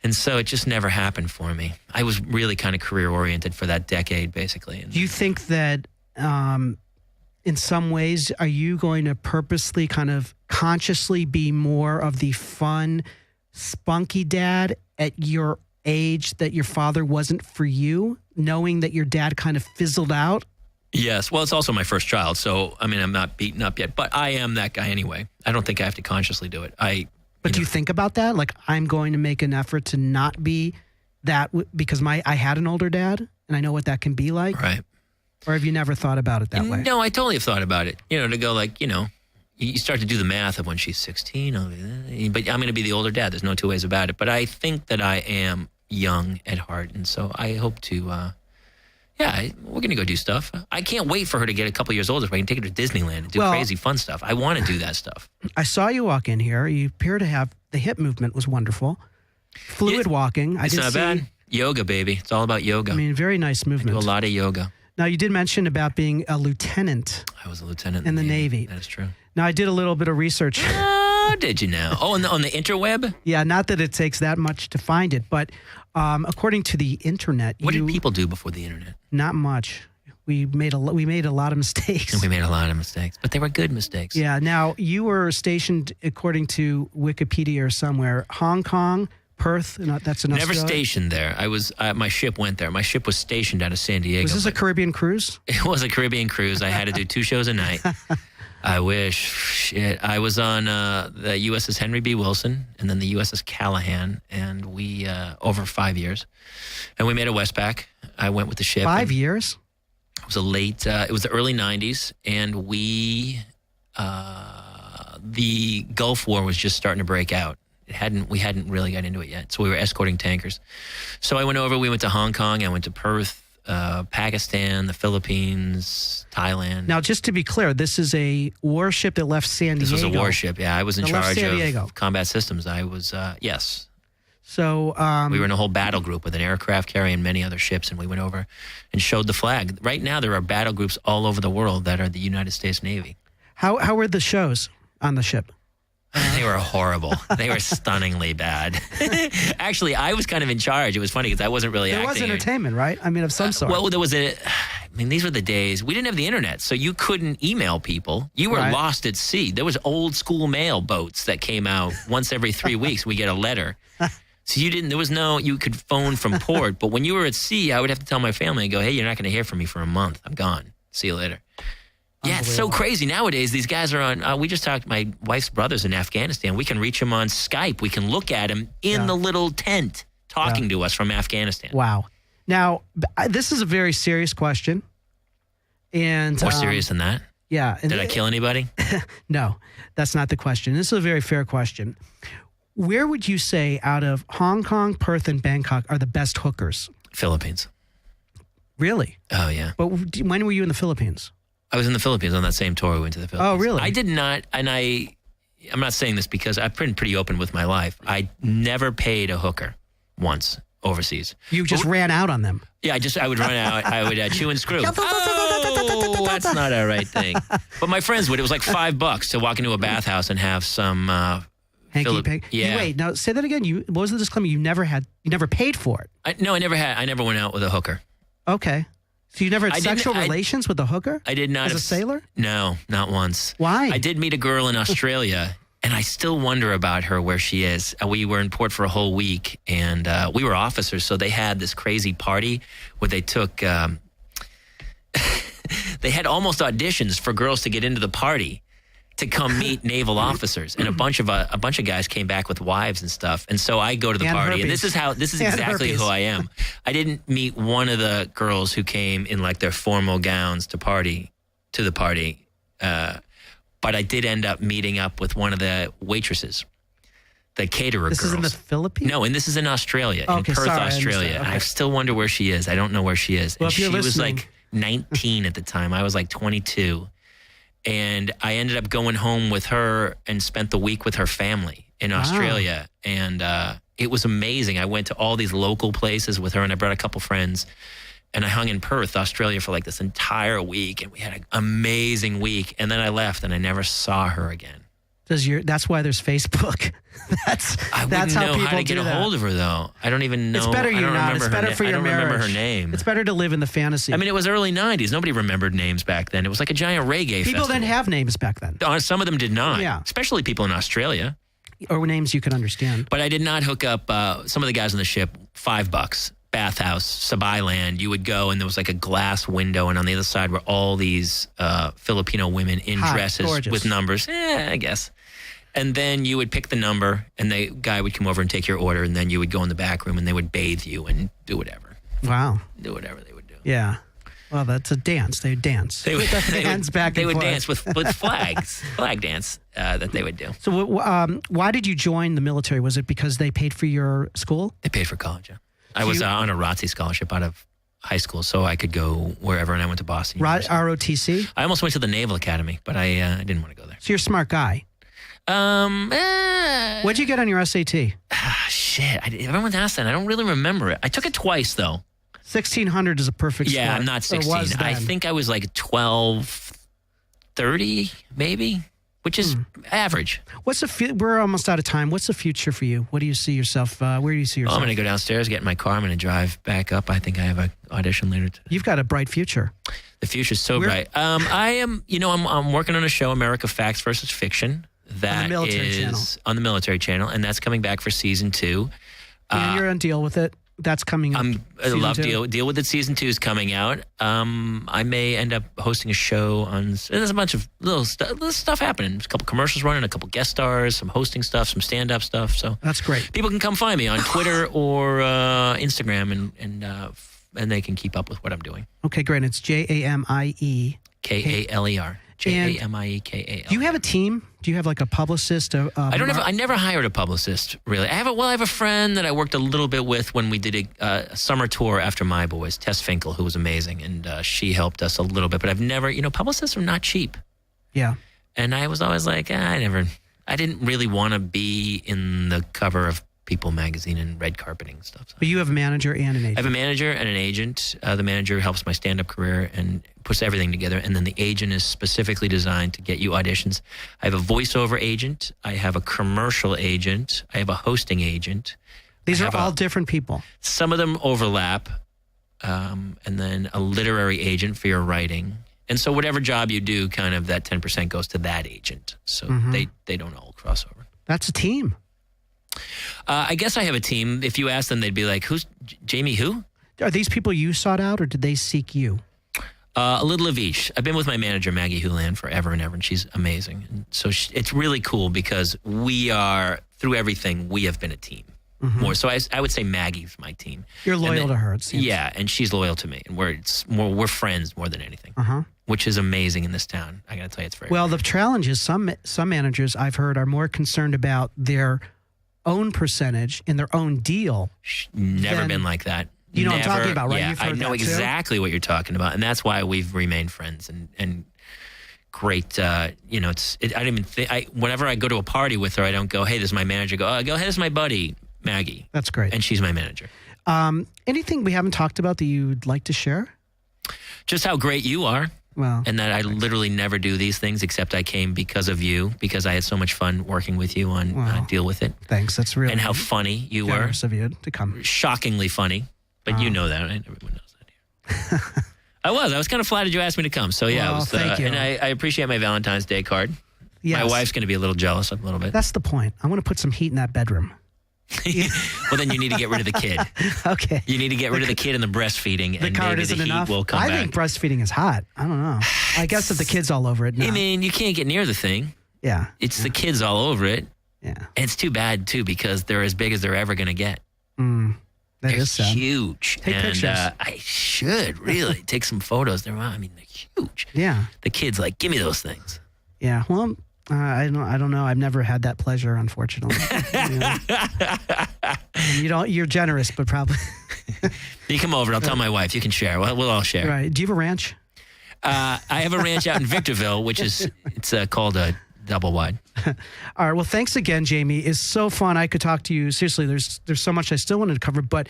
[SPEAKER 2] And so it just never happened for me. I was really kind of career-oriented for that decade, basically.
[SPEAKER 1] Do you think that in some ways, are you going to purposely kind of consciously be more of the fun, spunky dad at your age that your father wasn't for you, knowing that your dad kind of fizzled out?
[SPEAKER 2] Yes. Well, it's also my first child. So, I mean, I'm not beaten up yet, but I am that guy anyway. I don't think I have to consciously do it.
[SPEAKER 1] But do you think about that? Like, I'm going to make an effort to not be that because I had an older dad and I know what that can be like.
[SPEAKER 2] Right.
[SPEAKER 1] Or have you never thought about it that way?
[SPEAKER 2] No, I totally have thought about it. To go like, you start to do the math of when she's 16, but I'm going to be the older dad. There's no two ways about it. But I think that I am young at heart. And so I hope to, we're going to go do stuff. I can't wait for her to get a couple years older so I can take her to Disneyland and do crazy fun stuff. I want to do that stuff. I
[SPEAKER 1] saw you walk in here. You appear to have, the hip movement was wonderful. Fluid walking.
[SPEAKER 2] It's not bad. Yoga, baby. It's all about yoga.
[SPEAKER 1] I mean, very nice movement.
[SPEAKER 2] I do a lot of yoga.
[SPEAKER 1] Now, you did mention about being a lieutenant.
[SPEAKER 2] I was a lieutenant
[SPEAKER 1] in the Navy.
[SPEAKER 2] That is true.
[SPEAKER 1] Now, I did a little bit of research.
[SPEAKER 2] Oh, did you now? Oh, on the interweb?
[SPEAKER 1] Yeah, not that it takes that much to find it, but according to the internet,
[SPEAKER 2] what did people do before the internet?
[SPEAKER 1] Not much. We made a lot of mistakes.
[SPEAKER 2] And we made a lot of mistakes, but they were good mistakes.
[SPEAKER 1] Yeah. Now, you were stationed, according to Wikipedia or somewhere, Hong Kong, Perth. That's in Australia.
[SPEAKER 2] Never stationed there. I was. My ship went there. My ship was stationed out of San Diego.
[SPEAKER 1] Was this a Caribbean cruise?
[SPEAKER 2] It was a Caribbean cruise. I had to do 2 shows a night. I wish. Shit. I was on the USS Henry B. Wilson and then the USS Callahan, and we over 5 years, and we made a Westpac. I went with the ship.
[SPEAKER 1] 5 years.
[SPEAKER 2] It was it was the early 90s, and the Gulf War was just starting to break out. We hadn't really got into it yet, so we were escorting tankers. So I went over. We went to Hong Kong. I went to Perth, Pakistan, the Philippines, Thailand.
[SPEAKER 1] Now, just to be clear, this is a warship that left San Diego.
[SPEAKER 2] This was a warship. Yeah, I was in charge of combat systems. I was yes.
[SPEAKER 1] So
[SPEAKER 2] we were in a whole battle group with an aircraft carrier and many other ships, and we went over and showed the flag. Right now, there are battle groups all over the world that are the United States Navy.
[SPEAKER 1] How were the shows on the ship?
[SPEAKER 2] They were horrible. They were stunningly bad. Actually, I was kind of in charge. It was funny because I wasn't really acting.
[SPEAKER 1] There was entertainment, right? I mean, of some sort.
[SPEAKER 2] Well, there was these were the days. We didn't have the internet, so you couldn't email people. You were lost at sea. There was old school mail boats that came out once every 3 weeks. We get a letter. So you could phone from port. But when you were at sea, I would have to tell my family and go, hey, you're not going to hear from me for a month. I'm gone. See you later. Yeah, it's so crazy. Nowadays, these guys are on, we just talked, my wife's brother's in Afghanistan. We can reach him on Skype. We can look at him in the little tent talking to us from Afghanistan.
[SPEAKER 1] Wow. Now, this is a very serious question. And
[SPEAKER 2] more serious than that?
[SPEAKER 1] Yeah.
[SPEAKER 2] Did I kill anybody?
[SPEAKER 1] No, that's not the question. This is a very fair question. Where would you say out of Hong Kong, Perth, and Bangkok are the best hookers? Philippines. Really?
[SPEAKER 2] Oh, yeah.
[SPEAKER 1] But when were you in the Philippines?
[SPEAKER 2] I was in the Philippines on that same tour. We went to the Philippines.
[SPEAKER 1] Oh, really?
[SPEAKER 2] I did not, and I'm not saying this because I've been pretty open with my life. I never paid a hooker once overseas.
[SPEAKER 1] You just ran out on them.
[SPEAKER 2] Yeah, I would run out. I would chew and screw. Oh, that's not a right thing. But my friends would. It was like $5 to walk into a bathhouse and have some
[SPEAKER 1] hanky-panky.
[SPEAKER 2] Yeah.
[SPEAKER 1] Wait, now say that again. What was the disclaimer? You never paid for it.
[SPEAKER 2] No, I never went out with a hooker.
[SPEAKER 1] Okay. So you never had sexual relations with a hooker?
[SPEAKER 2] I did not.
[SPEAKER 1] As a sailor?
[SPEAKER 2] No, not once.
[SPEAKER 1] Why?
[SPEAKER 2] I did meet a girl in Australia, and I still wonder about her, where she is. We were in port for a whole week, and we were officers, so they had this crazy party where they took... they had almost auditions for girls to get into the party to come meet naval officers, and a bunch of guys came back with wives and stuff. And so I go to the party, and this is exactly who I am. I didn't meet one of the girls who came in like their formal gowns to the party, but I did end up meeting up with one of the waitresses, the caterer girls.
[SPEAKER 1] This is in the Philippines?
[SPEAKER 2] No, and this is in Australia, in Perth, Australia. Okay. And I still wonder where she is. I don't know where she is.
[SPEAKER 1] Well,
[SPEAKER 2] and she was like 19 at the time. I was like 22. And I ended up going home with her and spent the week with her family in Australia. And it was amazing. I went to all these local places with her, and I brought a couple friends. And I hung in Perth, Australia for like this entire week. And we had an amazing week. And then I left, and I never saw her again.
[SPEAKER 1] That's why there's Facebook.
[SPEAKER 2] I wouldn't know how to get a hold of her, though. I don't even know.
[SPEAKER 1] It's better you're not. It's better for your marriage.
[SPEAKER 2] I don't remember her name.
[SPEAKER 1] It's better to live in the fantasy.
[SPEAKER 2] I mean, it was early 90s. Nobody remembered names back then. It was like a giant reggae
[SPEAKER 1] People
[SPEAKER 2] festival.
[SPEAKER 1] didn't have names back then.
[SPEAKER 2] Some of them did not.
[SPEAKER 1] Yeah.
[SPEAKER 2] Especially people in Australia.
[SPEAKER 1] Or names you could understand.
[SPEAKER 2] But I did not hook up some of the guys on the ship, $5. Bathhouse, Sabay Land. You would go, and there was like a glass window, and on the other side were all these Filipino women in dresses
[SPEAKER 1] gorgeous.
[SPEAKER 2] With numbers. I guess. And then you would pick the number, and the guy would come over and take your order, and then you would go in the back room, and they would bathe you and do whatever.
[SPEAKER 1] Wow.
[SPEAKER 2] Do whatever they would do.
[SPEAKER 1] Yeah. Well, that's a dance. They would dance. They would dance back and forth.
[SPEAKER 2] They would dance with flags, flag dance that they would do.
[SPEAKER 1] So why did you join the military? Was it because they paid for your school?
[SPEAKER 2] They paid for college, yeah. I was on a ROTC scholarship out of high school, so I could go wherever, and I went to Boston University.
[SPEAKER 1] ROTC?
[SPEAKER 2] I almost went to the Naval Academy, but I didn't want to go there.
[SPEAKER 1] So you're a smart guy. What'd you get on your SAT?
[SPEAKER 2] Shit. Everyone's asked that. I don't really remember it. I took it twice, though.
[SPEAKER 1] 1,600 is a perfect score.
[SPEAKER 2] Yeah, I'm not 16. I think I was like 1230, maybe, which is average.
[SPEAKER 1] We're almost out of time. What's the future for you? What do you see yourself? Where do you see yourself?
[SPEAKER 2] I'm going to go downstairs, get in my car. I'm going to drive back up. I think I have an audition later today.
[SPEAKER 1] You've got a bright future.
[SPEAKER 2] The future's so bright. I am, I'm working on a show, America Facts versus Fiction. That
[SPEAKER 1] on the military channel.
[SPEAKER 2] On the military channel, and that's coming back for season 2.
[SPEAKER 1] And you're on Deal With It. That's coming up.
[SPEAKER 2] I love Deal With It. Season 2 is coming out. I may end up hosting a show on. There's a bunch of little stuff happening. There's a couple commercials running, a couple guest stars, some hosting stuff, some stand-up stuff. So
[SPEAKER 1] that's great.
[SPEAKER 2] People can come find me on Twitter or Instagram, and they can keep up with what I'm doing.
[SPEAKER 1] Okay, great. It's JAMIE
[SPEAKER 2] KALER. JAMIEKAL.
[SPEAKER 1] Do you have a team? Do you have like a publicist?
[SPEAKER 2] I never hired a publicist, really. I have a friend that I worked a little bit with when we did a summer tour after My Boys, Tess Finkel, who was amazing, and she helped us a little bit. But I've never, publicists are not cheap.
[SPEAKER 1] Yeah.
[SPEAKER 2] And I was always like, I didn't really want to be in the cover of People magazine and red carpeting stuff. So.
[SPEAKER 1] But you have a manager and an agent.
[SPEAKER 2] I have a manager and an agent. The manager helps my stand-up career and puts everything together. And then the agent is specifically designed to get you auditions. I have a voiceover agent. I have a commercial agent. I have a hosting agent.
[SPEAKER 1] These are all different people.
[SPEAKER 2] Some of them overlap. And then a literary agent for your writing. And so whatever job you do, kind of that 10% goes to that agent. So they don't all cross over.
[SPEAKER 1] That's a team.
[SPEAKER 2] I guess I have a team. If you ask them, they'd be like, who's Jamie who?
[SPEAKER 1] Are these people you sought out or did they seek you?
[SPEAKER 2] A little of each. I've been with my manager, Maggie Houlihan, forever and ever, and she's amazing. And so it's really cool because we are, through everything, we have been a team. More. So I would say Maggie's my team.
[SPEAKER 1] You're loyal to her, it seems.
[SPEAKER 2] Yeah, and she's loyal to me. And we're friends more than anything, which is amazing in this town. I got to tell you, it's very
[SPEAKER 1] well, the challenge is some managers I've heard are more concerned about their own percentage in their own deal.
[SPEAKER 2] Never been like that.
[SPEAKER 1] You know what I'm talking about, right?
[SPEAKER 2] Yeah, I know exactly what you're talking about. And that's why we've remained friends and great. I don't even think, whenever I go to a party with her, I don't go, hey, this is my manager. Go ahead, this is my buddy. Maggie.
[SPEAKER 1] That's great.
[SPEAKER 2] And she's my manager.
[SPEAKER 1] Anything we haven't talked about that you'd like to share?
[SPEAKER 2] Just how great you are.
[SPEAKER 1] Well,
[SPEAKER 2] and that I literally never do these things except I came because of you, because I had so much fun working with you on Deal With It.
[SPEAKER 1] Thanks. That's really
[SPEAKER 2] and how funny you were.
[SPEAKER 1] Generous of you to come.
[SPEAKER 2] Shockingly funny. But you know that, right? Everyone knows that here. I was kind of flattered you asked me to come. So yeah,
[SPEAKER 1] well, thank you.
[SPEAKER 2] And I appreciate my Valentine's Day card. Yes. My wife's going to be a little jealous a little bit.
[SPEAKER 1] That's the point. I want to put some heat in that bedroom.
[SPEAKER 2] Well, then you need to get rid of the kid.
[SPEAKER 1] Okay.
[SPEAKER 2] You need to get rid of the kid and the breastfeeding, and maybe the heat will come back.
[SPEAKER 1] I think breastfeeding is hot. I don't know. I guess if the kid's all over it. No.
[SPEAKER 2] I mean, you can't get near the thing.
[SPEAKER 1] Yeah.
[SPEAKER 2] It's the kids all over it.
[SPEAKER 1] Yeah.
[SPEAKER 2] And it's too bad, too, because they're as big as they're ever going to get.
[SPEAKER 1] That is sad.
[SPEAKER 2] Huge.
[SPEAKER 1] Take pictures.
[SPEAKER 2] I should really take some photos. They're huge.
[SPEAKER 1] Yeah.
[SPEAKER 2] The kid's like, give me those things.
[SPEAKER 1] Yeah. Well, I don't know. I've never had that pleasure, unfortunately. You're generous, but probably.
[SPEAKER 2] You come over. I'll tell my wife. You can share. We'll all share.
[SPEAKER 1] Right. Do you have a ranch?
[SPEAKER 2] I have a ranch out in Victorville, which is called a double wide.
[SPEAKER 1] All right. Well, thanks again, Jamie. It's so fun. I could talk to you. Seriously, there's so much I still wanted to cover, but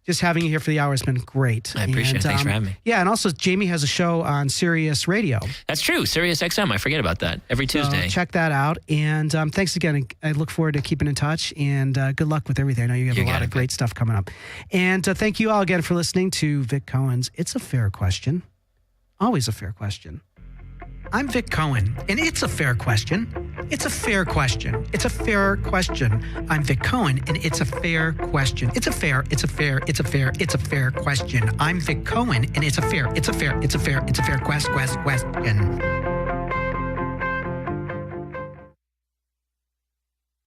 [SPEAKER 1] just having you here for the hour has been great.
[SPEAKER 2] I appreciate it. Thanks for having me.
[SPEAKER 1] Yeah, and also Jamie has a show on Sirius Radio.
[SPEAKER 2] That's true. Sirius XM. I forget about that. Every Tuesday.
[SPEAKER 1] So check that out. And thanks again. I look forward to keeping in touch. And good luck with everything. I know you have a lot of great stuff coming up. And thank you all again for listening to Vic Cohen's It's a Fair Question. Always a fair question. I'm Vic Cohen, and it's a fair question. It's a fair question. It's a fair question. I'm Vic Cohen, and it's a fair question. It's a fair question. I'm Vic Cohen, and it's a fair question.